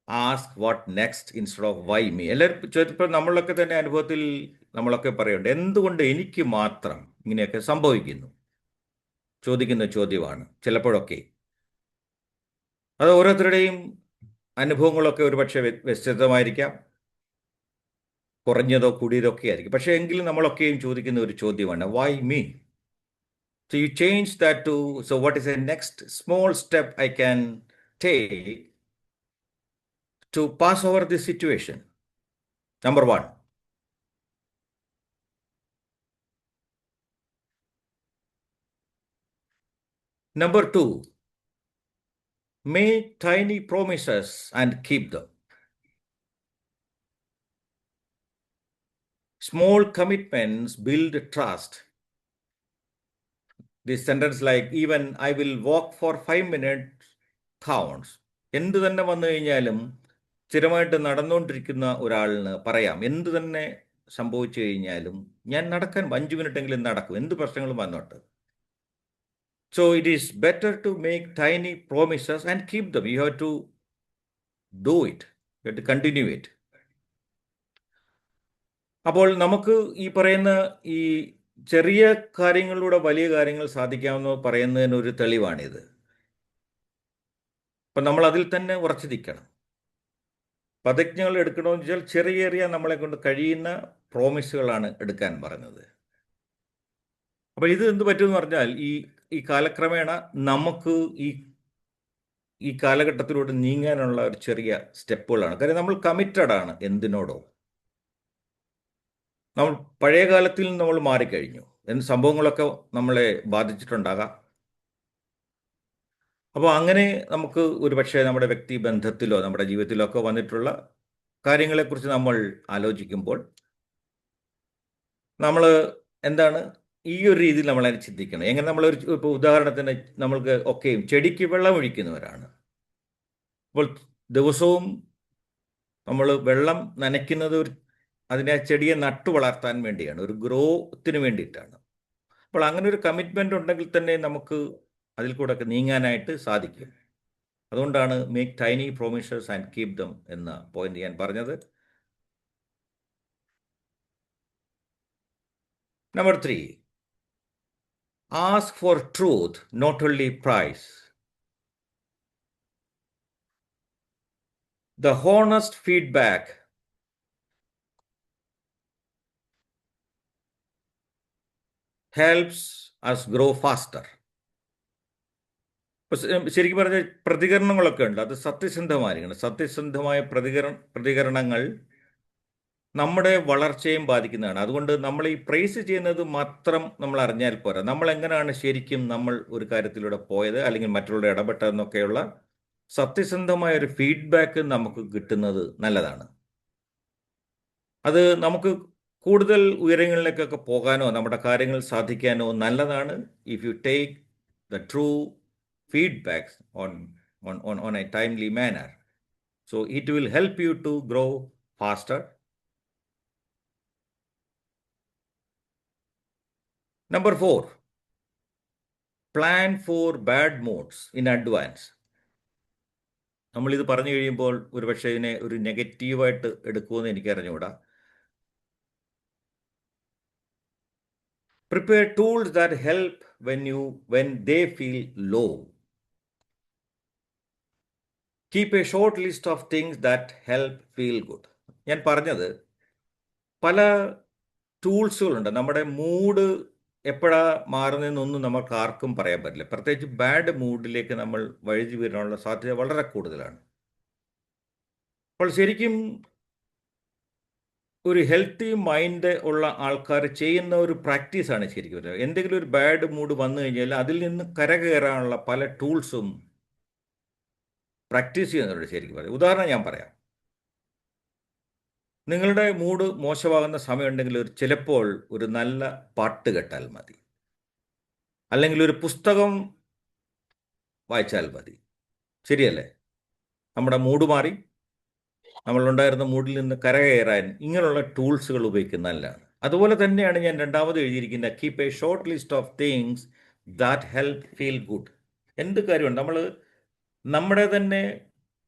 ask what next instead of why me. എല്ലാവരും ചോദിച്ചപ്പോൾ നമ്മളൊക്കെ തന്നെ അനുഭവത്തിൽ നമ്മളൊക്കെ പറയുന്നുണ്ട്, എന്തുകൊണ്ട് എനിക്ക് മാത്രം ഇങ്ങനെയൊക്കെ സംഭവിക്കുന്നു ചോദിക്കുന്ന ചോദ്യമാണ് ചിലപ്പോഴൊക്കെ. അത് ഓരോരുത്തരുടെയും അനുഭവങ്ങളൊക്കെ ഒരുപക്ഷെ വ്യത്യസ്തമായിരിക്കാം, കുറഞ്ഞതോ കൂടിയതോ ഒക്കെ ആയിരിക്കും. പക്ഷേ എങ്കിലും നമ്മളൊക്കെയും ചോദിക്കുന്ന ഒരു ചോദ്യമാണ്, Y me? So you change that to, so what is the next small step I can take to pass over this situation? Number 1. Number 2, make tiny promises and keep them. Small commitments build trust. This sentence like even I will walk for 5 minutes counts. എന്ത് തന്നെ വന്നു കഴിഞ്ഞാലും സ്ഥിരമായിട്ട് നടന്നുകൊണ്ടിരിക്കുന്ന ഒരാളിന് പറയാം, എന്ത് തന്നെ സംഭവിച്ചു കഴിഞ്ഞാലും ഞാൻ നടക്കാൻ 5 മിനിറ്റെങ്കിലും നടക്കും, എന്ത് പ്രശ്നങ്ങളും വന്നോട്ട്. So it is better to make tiny promises and keep them. You have to do it, you have to continue it. അപ്പോൾ നമുക്ക് ഈ പറയുന്ന ഈ ചെറിയ കാര്യങ്ങളിലൂടെ വലിയ കാര്യങ്ങൾ സാധിക്കാമെന്ന് പറയുന്നതിന് ഒരു തെളിവാണിത്. അപ്പം നമ്മൾ അതിൽ തന്നെ ഉറച്ചു നിൽക്കണം. പ്രതിജ്ഞകൾ എടുക്കണമെന്ന് വെച്ചാൽ ചെറിയ ചെറിയ നമ്മളെ കൊണ്ട് കഴിയുന്ന പ്രോമിസുകളാണ് എടുക്കാൻ പറഞ്ഞത്. അപ്പോൾ ഇത് എന്ത് പറ്റുമെന്ന് പറഞ്ഞാൽ ഈ കാലക്രമേണ നമുക്ക് ഈ കാലഘട്ടത്തിലൂടെ നീങ്ങാനുള്ള ഒരു ചെറിയ സ്റ്റെപ്പുകളാണ്. കാര്യം നമ്മൾ കമ്മിറ്റഡ് ആണ് എന്തിനോടോ. നമ്മൾ പഴയ കാലത്തിൽ നിന്ന് നമ്മൾ മാറിക്കഴിഞ്ഞു. സംഭവങ്ങളൊക്കെ നമ്മളെ ബാധിച്ചിട്ടുണ്ടാകാം. അപ്പോൾ അങ്ങനെ നമുക്ക് ഒരു പക്ഷേ നമ്മുടെ വ്യക്തിബന്ധത്തിലോ നമ്മുടെ ജീവിതത്തിലോ ഒക്കെ വന്നിട്ടുള്ള കാര്യങ്ങളെക്കുറിച്ച് നമ്മൾ ആലോചിക്കുമ്പോൾ നമ്മൾ എന്താണ് ഈ ഒരു രീതിയിൽ നമ്മളതിനെ ചിന്തിക്കണം. എങ്ങനെ നമ്മളൊരു ഇപ്പോൾ ഉദാഹരണത്തിന് നമ്മൾക്ക് ഒക്കെയും ചെടിക്ക് വെള്ളം ഒഴിക്കുന്നവരാണ്. അപ്പോൾ ദിവസവും നമ്മൾ വെള്ളം നനയ്ക്കുന്നത് അതിനെ ചെടിയെ നട്ടു വളർത്താൻ വേണ്ടിയാണ്, ഒരു ഗ്രോത്തിന് വേണ്ടിയിട്ടാണ്. അപ്പോൾ അങ്ങനെ ഒരു കമ്മിറ്റ്മെൻ്റ് ഉണ്ടെങ്കിൽ തന്നെ നമുക്ക് അതിൽ കൂടെ ഒക്കെ നീങ്ങാനായിട്ട് സാധിക്കും. അതുകൊണ്ടാണ് make tiny promises and keep them എന്ന പോയിന്റ് ഞാൻ പറഞ്ഞത്. Number 3, ask for truth, not only price. The honest feedback helps us grow faster. ശരിക്കും പറഞ്ഞ പ്രതികരണങ്ങളൊക്കെ ഉണ്ട്, അത് സത്യസന്ധമായിരിക്കണം. സത്യസന്ധമായ പ്രതികരണങ്ങൾ നമ്മുടെ വളർച്ചയും ബാധിക്കുന്നതാണ്. അതുകൊണ്ട് നമ്മൾ ഈ പ്രൈസ് ചെയ്യുന്നത് മാത്രം നമ്മൾ അറിഞ്ഞാൽ പോരാ. നമ്മൾ എങ്ങനെയാണ് ശരിക്കും നമ്മൾ ഒരു കാര്യത്തിലൂടെ പോയത് അല്ലെങ്കിൽ മറ്റുള്ളവരുടെ ഇടപെട്ടതെന്നൊക്കെയുള്ള സത്യസന്ധമായ ഒരു ഫീഡ്ബാക്ക് നമുക്ക് കിട്ടുന്നത് നല്ലതാണ്. അത് നമുക്ക് കൂടുതൽ ഉയരങ്ങളിലേക്കൊക്കെ പോകാനോ നമ്മുടെ കാര്യങ്ങൾ സാധിക്കാനോ നല്ലതാണ്. If you take the true feedbacks on a timely manner. So it will help you to grow faster. Number 4, plan for bad moods in advance. നമ്മളിത് പറഞ്ഞു കഴിയുമ്പോൾ ഒരുപക്ഷെ ഇതിനെ ഒരു നെഗറ്റീവായിട്ട് എടുക്കുമെന്ന് എനിക്കറിഞ്ഞുകൂടാ. Prepare tools that help when they feel low. Keep a short list of things that help feel good. ഞാൻ പറഞ്ഞത് പല ടൂൾസുകളുണ്ട്. നമ്മുടെ മൂഡ് എപ്പോഴാ മാറുന്നതെന്നൊന്നും നമുക്ക് ആർക്കും പറയാൻ പറ്റില്ല. പ്രത്യേകിച്ച് ബാഡ് മൂഡിലേക്ക് നമ്മൾ വഴുതി വീഴാനുള്ള സാധ്യത വളരെ കൂടുതലാണ്. അപ്പോൾ ശരിക്കും ഒരു ഹെൽത്തി മൈൻഡ് ഉള്ള ആൾക്കാർ ചെയ്യുന്ന ഒരു പ്രാക്ടീസാണ് ശരിക്കും. എന്തെങ്കിലും ഒരു ബാഡ് മൂഡ് വന്നു കഴിഞ്ഞാൽ അതിൽ നിന്ന് കരകയറാനുള്ള പല ടൂൾസും പ്രാക്ടീസ് ചെയ്യുന്നുണ്ട് ശരിക്കും പറയാം. ഉദാഹരണം ഞാൻ പറയാം. നിങ്ങളുടെ മൂഡ് മോശമാകുന്ന സമയമുണ്ടെങ്കിൽ ചിലപ്പോൾ ഒരു നല്ല പാട്ട് കേട്ടാൽ മതി, അല്ലെങ്കിൽ ഒരു പുസ്തകം വായിച്ചാൽ മതി. ശരിയല്ലേ? നമ്മുടെ മൂഡ് മാറി നമ്മളുണ്ടായിരുന്ന മൂഡിൽ നിന്ന് കരകയറാൻ ഇങ്ങനെയുള്ള ടൂൾസുകൾ ഉപയോഗിക്കുന്നത് നല്ലതാണ്. അതുപോലെ തന്നെയാണ് ഞാൻ രണ്ടാമത് എഴുതിയിരിക്കുന്ന keep A short list of things that help feel good. എന്ത് കാര്യമുണ്ട് നമ്മൾ നമ്മുടെ തന്നെ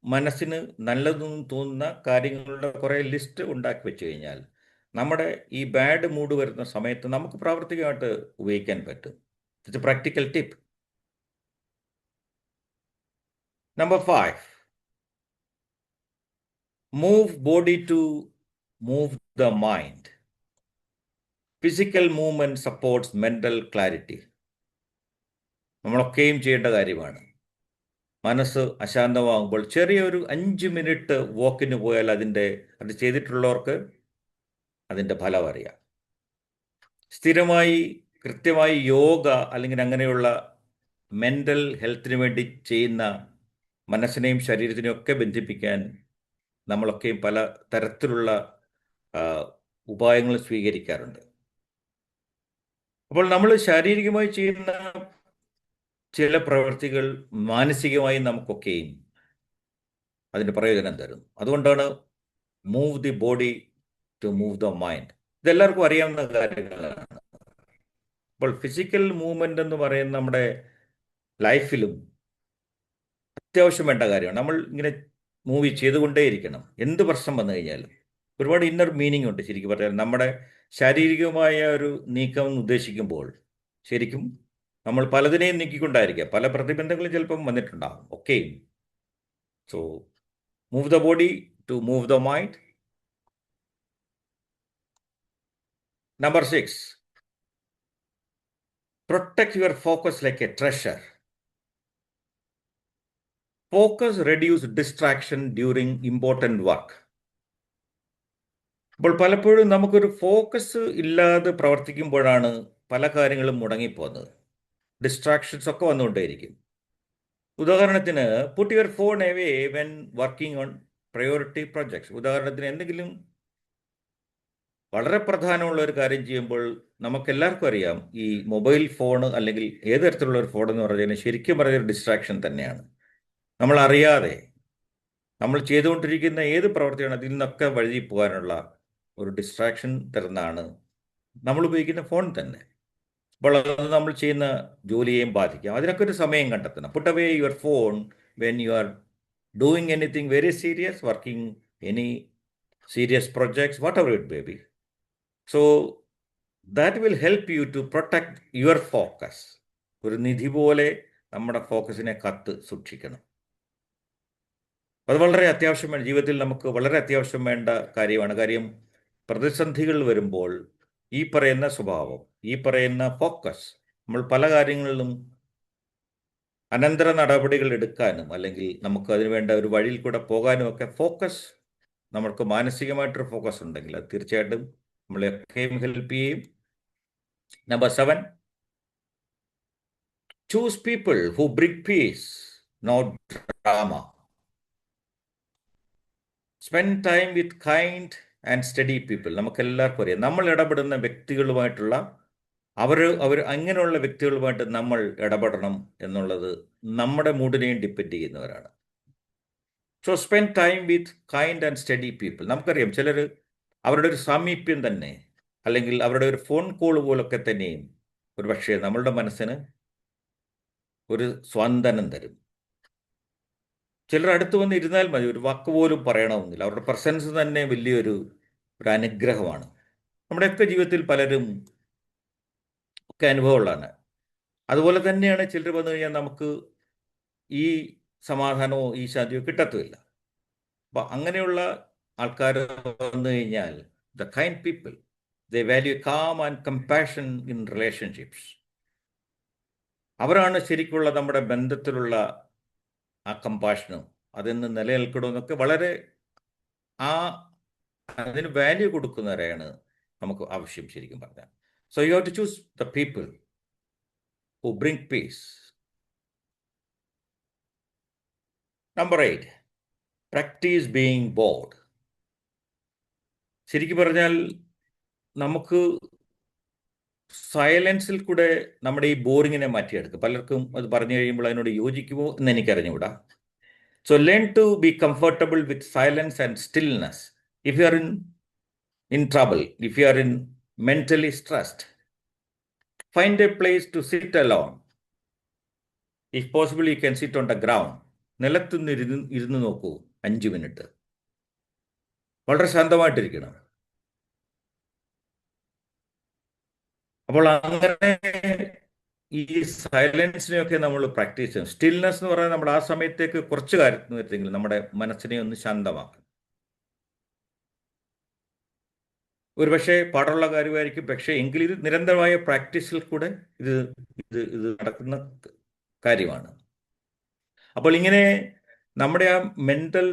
മനസ്സിന് നല്ലതെന്ന് തോന്നുന്ന കാര്യങ്ങളുടെ കുറേ ലിസ്റ്റ് ഉണ്ടാക്കി വെച്ച് കഴിഞ്ഞാൽ നമ്മുടെ ഈ ബാഡ് മൂഡ് വരുന്ന സമയത്ത് നമുക്ക് പ്രാവർത്തികമായിട്ട് ഉപയോഗിക്കാൻ പറ്റും. It's A practical tip. Number 5, move body to move the mind. Physical movement supports mental clarity. നമ്മളൊക്കെയും ചെയ്യേണ്ട കാര്യമാണ്. മനസ്സ് അശാന്തമാകുമ്പോൾ ചെറിയൊരു 5 മിനിറ്റ് വാക്കിന് പോയാൽ അത് ചെയ്തിട്ടുള്ളവർക്ക് അതിൻ്റെ ഫലം അറിയാം. സ്ഥിരമായി കൃത്യമായി യോഗ അല്ലെങ്കിൽ അങ്ങനെയുള്ള മെൻ്റൽ ഹെൽത്തിന് വേണ്ടി ചെയ്യുന്ന മനസ്സിനെയും ശരീരത്തിനെയും ഒക്കെ ബന്ധിപ്പിക്കാൻ നമ്മളൊക്കെയും പല തരത്തിലുള്ള ഉപായങ്ങൾ സ്വീകരിക്കാറുണ്ട്. അപ്പോൾ നമ്മൾ ശാരീരികമായി ചെയ്യുന്ന ചില പ്രവൃത്തികൾ മാനസികമായി നമുക്കൊക്കെയും അതിൻ്റെ പ്രയോജനം തരും. അതുകൊണ്ടാണ് move the body to move the mind. ഇതെല്ലാവർക്കും അറിയാവുന്ന കാര്യങ്ങളാണ്. അപ്പോൾ ഫിസിക്കൽ മൂവ്മെന്റ് എന്ന് പറയുന്ന നമ്മുടെ ലൈഫിലും അത്യാവശ്യം വേണ്ട കാര്യമാണ്. നമ്മൾ ഇങ്ങനെ മൂവി ചെയ്തുകൊണ്ടേയിരിക്കണം. എന്ത് പ്രശ്നം വന്നു കഴിഞ്ഞാലും ഒരുപാട് ഇന്നർ മീനിങ് ഉണ്ട്. ശരിക്കും പറഞ്ഞാൽ നമ്മുടെ ശാരീരികമായ ഒരു നീക്കം എന്ന് ഉദ്ദേശിക്കുമ്പോൾ ശരിക്കും നമ്മൾ പലതിനെയും നീക്കിക്കൊണ്ടായിരിക്കുക. പല പ്രതിബന്ധങ്ങളും ചിലപ്പം വന്നിട്ടുണ്ടാകും. Okay, so move the body to move the mind. Number 6, protect your focus like a treasure. Focus reduce distraction during important work. അപ്പോൾ പലപ്പോഴും നമുക്കൊരു ഫോക്കസ് ഇല്ലാതെ പ്രവർത്തിക്കുമ്പോഴാണ് പല കാര്യങ്ങളും മുടങ്ങിപ്പോകുന്നത്. ഡിസ്ട്രാക്ഷൻസ് ഒക്കെ വന്നുകൊണ്ടേയിരിക്കും. ഉദാഹരണത്തിന്, put your phone away when working on priority projects. ഉദാഹരണത്തിന് എന്തെങ്കിലും വളരെ പ്രധാനമുള്ള ഒരു കാര്യം ചെയ്യുമ്പോൾ നമുക്കെല്ലാവർക്കും അറിയാം ഈ മൊബൈൽ ഫോൺ അല്ലെങ്കിൽ ഏത് തരത്തിലുള്ള ഒരു ഫോൺ എന്ന് പറഞ്ഞാൽ ശരിക്കും പറഞ്ഞൊരു ഡിസ്ട്രാക്ഷൻ തന്നെയാണ്. നമ്മൾ അറിയാതെ നമ്മൾ ചെയ്തുകൊണ്ടിരിക്കുന്ന ഏത് പ്രവൃത്തിയാണ് അതിൽ നിന്നൊക്കെ വഴുതി പോകാനുള്ള ഒരു ഡിസ്ട്രാക്ഷൻ തരുന്നതാണ് നമ്മൾ ഉപയോഗിക്കുന്ന ഫോൺ തന്നെ. അപ്പോൾ അത് നമ്മൾ ചെയ്യുന്ന ജോലിയെയും ബാധിക്കാം. അതിനൊക്കെ ഒരു സമയം കണ്ടെത്തണം. Put away your phone when you are doing anything very serious, working any serious projects, whatever it may be. So that will help you to protect your focus. ഒരു നിധി പോലെ നമ്മുടെ ഫോക്കസിനെ കാത്ത് സൂക്ഷിക്കണം. അത് വളരെ അത്യാവശ്യമാണ്. ജീവിതത്തിൽ നമുക്ക് വളരെ അത്യാവശ്യം വേണ്ട കാര്യമാണ്. കാര്യം പ്രതിസന്ധികൾ വരുമ്പോൾ ഈ പറയുന്ന സ്വഭാവം, ഈ പറയുന്ന ഫോക്കസ്, നമ്മൾ പല കാര്യങ്ങളിലും അനന്തര നടപടികൾ എടുക്കാനും അല്ലെങ്കിൽ നമുക്ക് അതിന് വേണ്ട ഒരു വഴിയിൽ കൂടെ പോകാനും ഒക്കെ ഫോക്കസ്, നമുക്ക് മാനസികമായിട്ടൊരു ഫോക്കസ് ഉണ്ടെങ്കിൽ അത് തീർച്ചയായിട്ടും നമ്മളെയൊക്കെയും ഹെൽപ്പ് ചെയ്യും. Number 7, choose people who bring peace, not drama. Spend time with kind and study people. നമുക്കെല്ലാവർക്കും അറിയാം, നമ്മൾ ഇടപെടുന്ന വ്യക്തികളുമായിട്ടുള്ള അവർ അങ്ങനെയുള്ള വ്യക്തികളുമായിട്ട് നമ്മൾ ഇടപെടണം എന്നുള്ളത് നമ്മുടെ മൂഡിനെയും ഡിപ്പെൻഡ് ചെയ്യുന്നവരാണ്. So spend time with kind and study people. നമുക്കറിയാം ചിലർ അവരുടെ ഒരു സാമീപ്യം തന്നെ അല്ലെങ്കിൽ അവരുടെ ഒരു ഫോൺ കോൾ പോലൊക്കെ തന്നെയും ഒരു പക്ഷേ നമ്മളുടെ മനസ്സിന് ഒരു സ്വാന്തനം തരും. ചിലർ അടുത്ത് വന്ന് ഇരുന്നാൽ മതി, ഒരു വാക്ക് പോലും പറയണമെന്നില്ല. അവരുടെ പ്രസൻസ് തന്നെ വലിയൊരു അനുഗ്രഹമാണ്. നമ്മുടെയൊക്കെ ജീവിതത്തിൽ പലരും ഒക്കെ അനുഭവമുള്ളതാണ്. അതുപോലെ തന്നെയാണ് ചിലർ വന്നു കഴിഞ്ഞാൽ നമുക്ക് ഈ സമാധാനമോ ഈ ശാന്തിയോ കിട്ടത്തുമില്ല. അപ്പം അങ്ങനെയുള്ള ആൾക്കാർ വന്നു കഴിഞ്ഞാൽ the kind people, they value calm and compassion in relationships. അവരാണ് ശരിക്കുള്ള നമ്മുടെ ബന്ധത്തിലുള്ള ആ കമ്പാഷനും അതിന് നിലനിൽക്കണമെന്നൊക്കെ വളരെ അതിന് വാല്യൂ കൊടുക്കുന്നവരെയാണ് നമുക്ക് ആവശ്യം ശരിക്കും പറഞ്ഞാൽ. So you have to choose the people who bring peace. Number 8, practise being bored. ശരിക്കും പറഞ്ഞാൽ നമുക്ക് സൈലൻസിൽ കൂടെ നമ്മുടെ ഈ ബോറിങ്ങിനെ മാറ്റിയെടുക്കും. പലർക്കും അത് പറഞ്ഞു കഴിയുമ്പോൾ അതിനോട് യോജിക്കുമോ എന്ന് എനിക്കറിഞ്ഞുകൂടാ. So learn to be comfortable with silence and stillness. If you are in trouble, if you are in mentally stressed, find a place to sit alone. If possible, you can sit on the ground. നിലത്തുനിന്ന് ഇരുന്ന് നോക്കൂ 5 minute. വളരെ ശാന്തമായിട്ടിരിക്കണം. അപ്പോൾ അങ്ങനെ ഈ സൈലൻസിനെയൊക്കെ നമ്മൾ practice ചെയ്യണം. Stillness എന്ന് പറയുന്നത് നമ്മൾ ആ സമയത്തേക്ക് കുറച്ച് കാര്യത്തിന് വരുന്നെങ്കിൽ നമ്മുടെ മനസ്സിനെ ഒന്ന് ശാന്തമാക്കണം. ഒരു പക്ഷേ പാടുള്ള കാര്യമായിരിക്കും, പക്ഷേ എങ്കിലും ഇത് നിരന്തരമായ പ്രാക്ടീസിൽ കൂടെ ഇത് നടക്കുന്ന കാര്യമാണ്. അപ്പോൾ ഇങ്ങനെ നമ്മുടെ ആ മെന്റൽ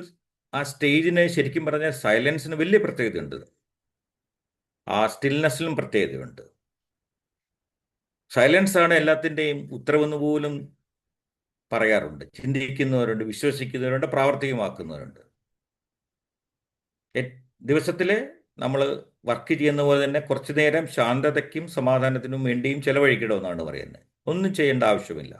ആ സ്റ്റേജിന് ശരിക്കും പറഞ്ഞാൽ സൈലൻസിന് വലിയ പ്രത്യേകതയുണ്ട്, ആ സ്റ്റിൽനെസ്സിലും പ്രത്യേകതയുണ്ട്. സൈലൻസ് ആണ് എല്ലാത്തിൻ്റെയും ഉത്തരവെന്ന് പോലും പറയാറുണ്ട്. ചിന്തിക്കുന്നവരുണ്ട്, വിശ്വസിക്കുന്നവരുണ്ട്, പ്രാവർത്തികമാക്കുന്നവരുണ്ട്. ദിവസത്തിലെ നമ്മൾ വർക്ക് ചെയ്യുന്ന പോലെ തന്നെ കുറച്ചു നേരം ശാന്തതയ്ക്കും സമാധാനത്തിനും വേണ്ടിയും ചെലവഴിക്കണമെന്നാണ് പറയുന്നത്. ഒന്നും ചെയ്യേണ്ട ആവശ്യമില്ല.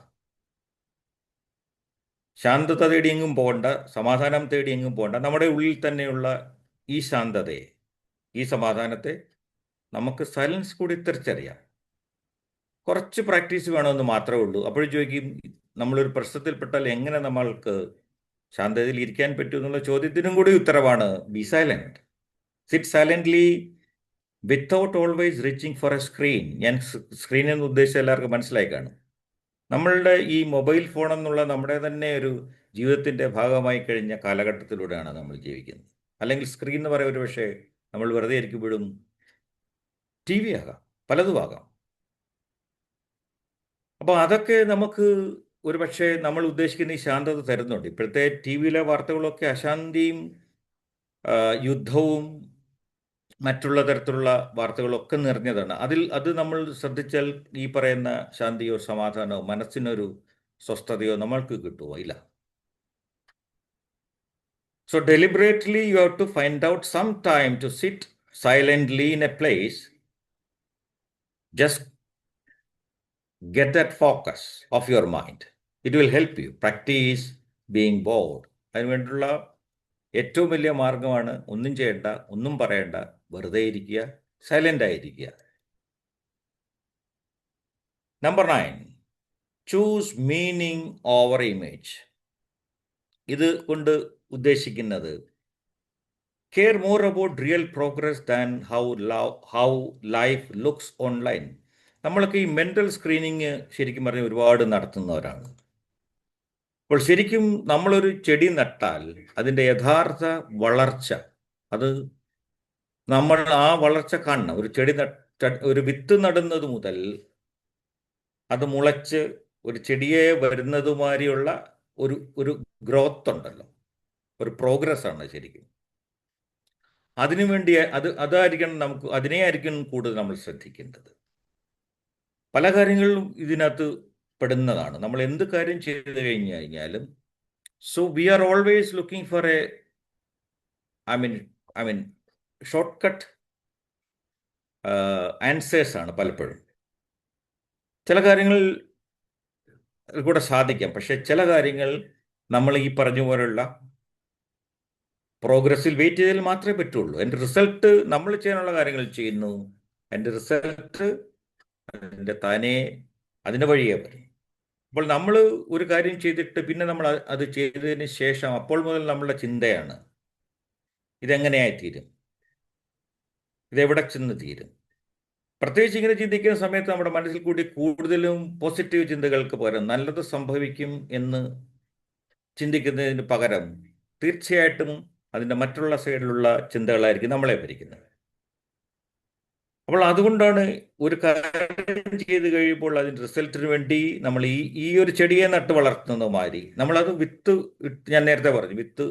ശാന്തത തേടി എങ്ങും പോകണ്ട, സമാധാനം തേടി എങ്ങും പോകണ്ട. നമ്മുടെ ഉള്ളിൽ തന്നെയുള്ള ഈ ശാന്തതയെ, ഈ സമാധാനത്തെ നമുക്ക് സൈലൻസ് കൂടി തിരിച്ചറിയാം. കുറച്ച് പ്രാക്ടീസ് വേണമെന്ന് മാത്രമേ ഉള്ളൂ. അപ്പോഴും ചോദിക്കും, നമ്മളൊരു പ്രശ്നത്തിൽപ്പെട്ടാൽ എങ്ങനെ നമ്മൾക്ക് ശാന്തതയിൽ ഇരിക്കാൻ പറ്റും എന്നുള്ള ചോദ്യത്തിനും കൂടി ഉത്തരവാണ് be silent. Sit silently without always reaching for a screen. ഞാൻ സ്ക്രീൻ എന്ന് ഉദ്ദേശിച്ച എല്ലാവർക്കും മനസ്സിലായി കാണും. നമ്മളുടെ ഈ മൊബൈൽ ഫോൺ എന്നുള്ള നമ്മുടെ തന്നെ ഒരു ജീവിതത്തിൻ്റെ ഭാഗമായി കഴിഞ്ഞ കാലഘട്ടത്തിലൂടെയാണ് നമ്മൾ ജീവിക്കുന്നത്. അല്ലെങ്കിൽ സ്ക്രീൻ എന്ന് പറയുന്ന ഒരു പക്ഷേ നമ്മൾ വെറുതെ ഇരിക്കുമ്പോഴും ടി വി ആകാം, പലതും ആകാം. അപ്പോൾ അതൊക്കെ നമുക്ക് ഒരു പക്ഷേ നമ്മൾ ഉദ്ദേശിക്കുന്ന ഈ ശാന്തത തരുന്നുണ്ട്. ഇപ്പോഴത്തെ ടി വിയിലെ വാർത്തകളൊക്കെ അശാന്തിയും യുദ്ധവും മറ്റുള്ള തരത്തിലുള്ള വാർത്തകളൊക്കെ നിറഞ്ഞതാണ്. അത് നമ്മൾ ശ്രദ്ധിച്ചാൽ ഈ പറയുന്ന ശാന്തിയോ സമാധാനമോ മനസ്സിനൊരു സ്വസ്ഥതയോ നമ്മൾക്ക് കിട്ടുമോ? ഇല്ല. So deliberately you have to find out some time to sit silently in a place. Just get that focus of your mind. It will help you practice being bored. അതിന് വേണ്ടിയുള്ള ഏറ്റവും വലിയ മാർഗമാണ് ഒന്നും ചെയ്യേണ്ട, ഒന്നും പറയേണ്ട, വെറുതെ ഇരിക്കുക, സൈലന്റ് ആയിരിക്കുക. Number 9, choose meaning over image. ഇത് കൊണ്ട് ഉദ്ദേശിക്കുന്നത് care more about real progress than how life looks online. നമ്മളൊക്കെ ഈ മെൻ്റൽ സ്ക്രീനിങ് ശരിക്കും പറഞ്ഞാൽ ഒരുപാട് നടത്തുന്നവരാണ്. അപ്പോൾ ശരിക്കും നമ്മളൊരു ചെടി നട്ടാൽ അതിൻ്റെ യഥാർത്ഥ വളർച്ച, അത് നമ്മൾ ആ വളർച്ച കാണണം. ഒരു ചെടി ഒരു വിത്ത് നടുന്നത് മുതൽ അത് മുളച്ച് ഒരു ചെടിയെ വരുന്നതുമാതിരിയുള്ള ഒരു ഗ്രോത്ത് ഉണ്ടല്ലോ, ഒരു പ്രോഗ്രസ് ആണ് ശരിക്കും. അതിനുവേണ്ടി അതായിരിക്കണം നമുക്ക്, അതിനെയായിരിക്കും കൂടുതൽ നമ്മൾ ശ്രദ്ധിക്കേണ്ടത്. പല കാര്യങ്ങളിലും ഇതിനകത്ത് പെടുന്നതാണ്. നമ്മൾ എന്ത് കാര്യം ചെയ്തു കഴിഞ്ഞു കഴിഞ്ഞാലും so we are always looking for A I mean short cut answers ആണ് പലപ്പോഴും. ചില കാര്യങ്ങൾ കൂടെ സാധിക്കാം, പക്ഷെ ചില കാര്യങ്ങൾ നമ്മൾ ഈ പറഞ്ഞ പോലുള്ള പ്രോഗ്രസ്സിൽ വെയിറ്റ് ചെയ്താൽ മാത്രമേ പറ്റുള്ളൂ. എൻ്റെ റിസൾട്ട് നമ്മൾ ചെയ്യാനുള്ള കാര്യങ്ങൾ ചെയ്യുന്നു, എൻ്റെ റിസൾട്ട് അതിൻ്റെ താനേ അതിൻ്റെ വഴിയേ വരും. അപ്പോൾ നമ്മൾ ഒരു കാര്യം ചെയ്തിട്ട് പിന്നെ നമ്മൾ അത് ചെയ്തതിന് ശേഷം അപ്പോൾ മുതൽ നമ്മളുടെ ചിന്തയാണ് ഇതെങ്ങനെയായി തീരും, ഇതെവിടെ ചെന്ന് തീരും. പ്രത്യേകിച്ച് ഇങ്ങനെ ചിന്തിക്കുന്ന സമയത്ത് നമ്മുടെ മനസ്സിൽ കൂടി കൂടുതലും പോസിറ്റീവ് ചിന്തകൾക്ക് പകരം നല്ലത് സംഭവിക്കും എന്ന് ചിന്തിക്കുന്നതിന് പകരം തീർച്ചയായിട്ടും അതിൻ്റെ മറ്റുള്ള സൈഡിലുള്ള ചിന്തകളായിരിക്കും നമ്മളെ ഭരിക്കുന്നത്. അപ്പോൾ അതുകൊണ്ടാണ് ഒരു കാര്യം ചെയ്ത് കഴിയുമ്പോൾ അതിൻ്റെ റിസൾട്ടിന് വേണ്ടി നമ്മൾ ഈ ഒരു ചെടിയെ നട്ട് വളർത്തുന്ന മാതിരി നമ്മളത് വിത്ത് ഞാൻ നേരത്തെ പറഞ്ഞു, വിത്ത്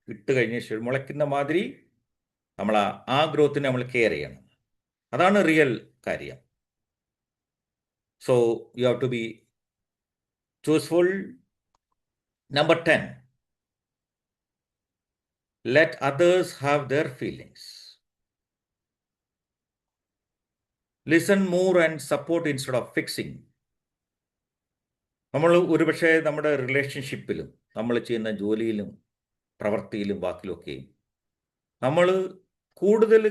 ഇട്ട് കഴിഞ്ഞ ശേഷം മുളയ്ക്കുന്ന മാതിരി നമ്മൾ ആ ഗ്രോത്തിനെ നമ്മൾ കെയർ ചെയ്യണം. അതാണ് റിയൽ കാര്യം. So you have to be chooseful. Number 10, let others have their feelings. Listen more and support instead of fixing. നമ്മൾ ഒരുപക്ഷെ നമ്മുടെ റിലേഷൻഷിപ്പിലും നമ്മൾ ചെയ്യുന്ന ജോലിയിലും പ്രവൃത്തിയിലും വാക്കിലൊക്കെയും നമ്മൾ കൂടുതൽ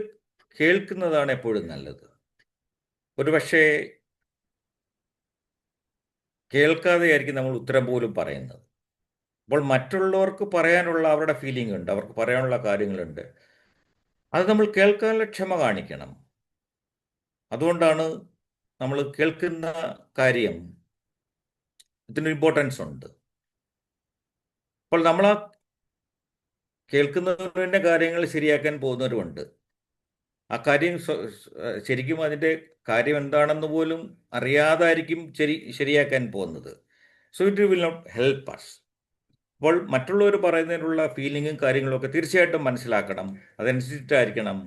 കേൾക്കുന്നതാണ് എപ്പോഴും നല്ലത്. ഒരുപക്ഷെ കേൾക്കാതെയായിരിക്കും നമ്മൾ ഉത്തരം പോലും പറയുന്നത്. അപ്പോൾ മറ്റുള്ളവർക്ക് പറയാനുള്ള അവരുടെ ഫീലിംഗ് ഉണ്ട്, അവർക്ക് പറയാനുള്ള കാര്യങ്ങളുണ്ട്. അത് നമ്മൾ കേൾക്കാനുള്ള ക്ഷമ കാണിക്കണം. അതുകൊണ്ടാണ് നമ്മൾ കേൾക്കുന്ന കാര്യം ഇതിന് ഇമ്പോർട്ടൻസ് ഉണ്ട്. അപ്പോൾ നമ്മൾ ആ കേൾക്കുന്നവരുടെ കാര്യങ്ങൾ ശരിയാക്കാൻ പോകുന്നവരുമുണ്ട്. ആ കാര്യം ശരിക്കും അതിൻ്റെ കാര്യം എന്താണെന്ന് പോലും അറിയാതായിരിക്കും ശരിയാക്കാൻ പോകുന്നത്. So it will not help us. അപ്പോൾ മറ്റുള്ളവർ പറയുന്നതിനുള്ള ഫീലിങ്ങും കാര്യങ്ങളൊക്കെ തീർച്ചയായിട്ടും മനസ്സിലാക്കണം. അതനുസരിച്ചിട്ടായിരിക്കണം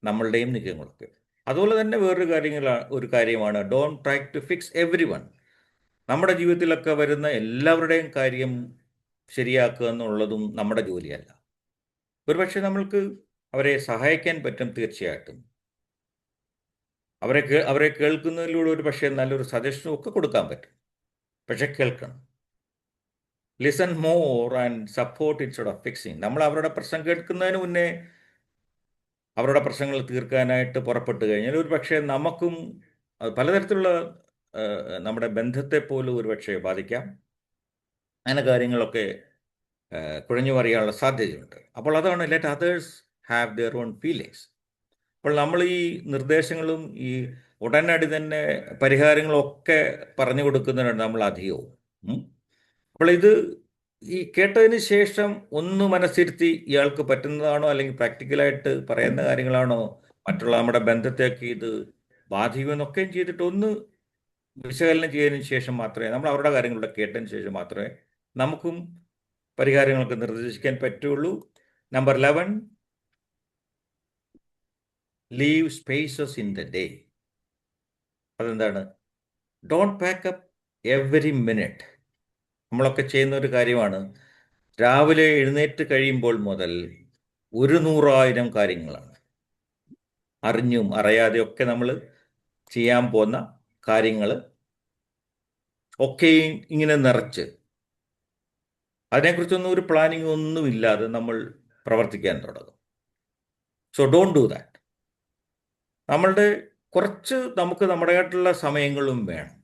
നമ്മളുടെയും നീക്കങ്ങളൊക്കെ. അതുപോലെ തന്നെ ഒരു കാര്യമാണ് don't try to fix everyone. നമ്മുടെ ജീവിതത്തിലൊക്കെ വരുന്ന എല്ലാവരുടെയും കാര്യം ശരിയാക്കുക എന്നുള്ളതും നമ്മുടെ ജോലിയല്ല. ഒരുപക്ഷെ നമ്മൾക്ക് അവരെ സഹായിക്കാൻ പറ്റും തീർച്ചയായിട്ടും. അവരെ കേൾക്കുന്നതിലൂടെ ഒരു പക്ഷേ നല്ലൊരു സജഷനും ഒക്കെ കൊടുക്കാൻ പറ്റും. പക്ഷെ കേൾക്കണം. Listen more and support instead of fixing. നമ്മൾ അവരുടെ പ്രശ്നം കേൾക്കുന്നതിന് മുന്നേ അവരുടെ പ്രശ്നങ്ങൾ തീർക്കാനായിട്ട് പുറപ്പെട്ടു കഴിഞ്ഞാൽ ഒരു പക്ഷേ നമുക്കും അത് പലതരത്തിലുള്ള നമ്മുടെ ബന്ധത്തെ പോലും ഒരു പക്ഷേ ബാധിക്കാം. അങ്ങനെ കാര്യങ്ങളൊക്കെ കുഴഞ്ഞു മറിയാനുള്ള സാധ്യതയുണ്ട്. അപ്പോൾ അതാണ് let others have their own feelings. അപ്പോൾ നമ്മൾ ഈ നിർദ്ദേശങ്ങളും ഈ ഉടനടി തന്നെ പരിഹാരങ്ങളൊക്കെ പറഞ്ഞു കൊടുക്കുന്നതിനാണ് നമ്മൾ അധികവും. അപ്പോൾ ഇത് ഈ കേട്ടതിന് ശേഷം ഒന്ന് മനസ്സിരുത്തി ഇയാൾക്ക് പറ്റുന്നതാണോ അല്ലെങ്കിൽ പ്രാക്ടിക്കലായിട്ട് പറയുന്ന കാര്യങ്ങളാണോ മറ്റുള്ള നമ്മുടെ ബന്ധത്തെയൊക്കെ ഇത് ബാധിക്കുമെന്നൊക്കെയും ചെയ്തിട്ട് ഒന്ന് വിശകലനം ചെയ്തതിന് ശേഷം മാത്രമേ നമ്മൾ അവരുടെ കാര്യങ്ങളുടെ കേട്ടതിന് ശേഷം മാത്രമേ നമുക്കും പരിഹാരങ്ങൾക്ക് നിർദ്ദേശിക്കാൻ പറ്റുള്ളൂ. Number 11, leave spaces in the day. അതെന്താണ്? Don't pack up every minute. നമ്മളൊക്കെ ചെയ്യുന്ന ഒരു കാര്യമാണ്. രാവിലെ എഴുന്നേറ്റ് കഴിയുമ്പോൾ മുതൽ 100,000 കാര്യങ്ങളാണ്. അറിഞ്ഞും അറിയാതെയൊക്കെ നമ്മൾ ചെയ്യാൻ പോകുന്ന കാര്യങ്ങൾ ഒക്കെയും ഇങ്ങനെ നിറച്ച് അതിനെക്കുറിച്ചൊന്നും ഒരു പ്ലാനിങ് ഒന്നുമില്ലാതെ നമ്മൾ പ്രവർത്തിക്കാൻ തുടങ്ങും. So don't do that. നമ്മളുടെ കുറച്ച് നമുക്ക് നമ്മുടേതായിട്ടുള്ള സമയങ്ങളും വേണം.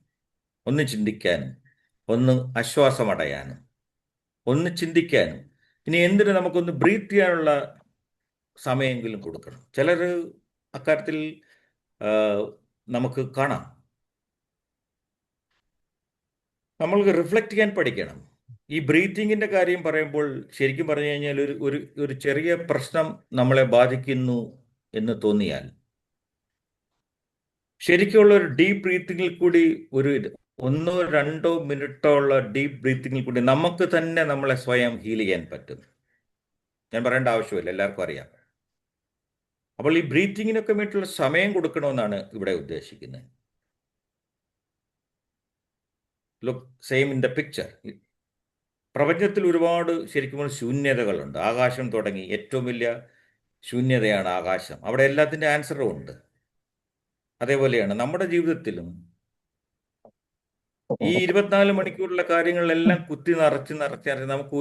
ഒന്ന് ചിന്തിക്കാനും, ഒന്ന് ആശ്വാസമടയാനും, ഒന്ന് ചിന്തിക്കാനും, ഇനി എന്തിനു നമുക്കൊന്ന് ബ്രീത്ത് ചെയ്യാനുള്ള സമയമെങ്കിലും കൊടുക്കണം. ചിലർ അക്കാര്യത്തിൽ നമുക്ക് കാണാം. നമ്മൾക്ക് റിഫ്ലക്റ്റ് ചെയ്യാൻ പഠിക്കണം. ഈ ബ്രീത്തിങ്ങിൻ്റെ കാര്യം പറയുമ്പോൾ ശരിക്കും പറഞ്ഞു കഴിഞ്ഞാൽ ഒരു ചെറിയ പ്രശ്നം നമ്മളെ ബാധിക്കുന്നു എന്ന് തോന്നിയാൽ ശരിക്കുള്ള ഒരു ഡീപ്പ് ബ്രീത്തിങ്ങിൽ കൂടി ഒരു 1-2 മിനിറ്റോ ഉള്ള ഡീപ്പ് ബ്രീത്തിങ്ങിൽ കൂടി നമുക്ക് തന്നെ നമ്മളെ സ്വയം ഹീൽ ചെയ്യാൻ പറ്റും. ഞാൻ പറയേണ്ട ആവശ്യമില്ല, എല്ലാവർക്കും അറിയാം. അപ്പോൾ ഈ ബ്രീത്തിങ്ങിനൊക്കെ വേണ്ടിയിട്ടുള്ള സമയം കൊടുക്കണമെന്നാണ് ഇവിടെ ഉദ്ദേശിക്കുന്നത്. Look same in the picture. പ്രപഞ്ചത്തിൽ ഒരുപാട് ശരിക്കും ശൂന്യതകളുണ്ട്. ആകാശം തുടങ്ങി ഏറ്റവും വലിയ ശൂന്യതയാണ് ആകാശം. അവിടെ എല്ലാത്തിൻ്റെ ആൻസറും ഉണ്ട്. അതേപോലെയാണ് നമ്മുടെ ജീവിതത്തിലും ഈ 24 മണിക്കൂറിലെ കാര്യങ്ങളെല്ലാം കുത്തി നിറച്ച് നമുക്ക്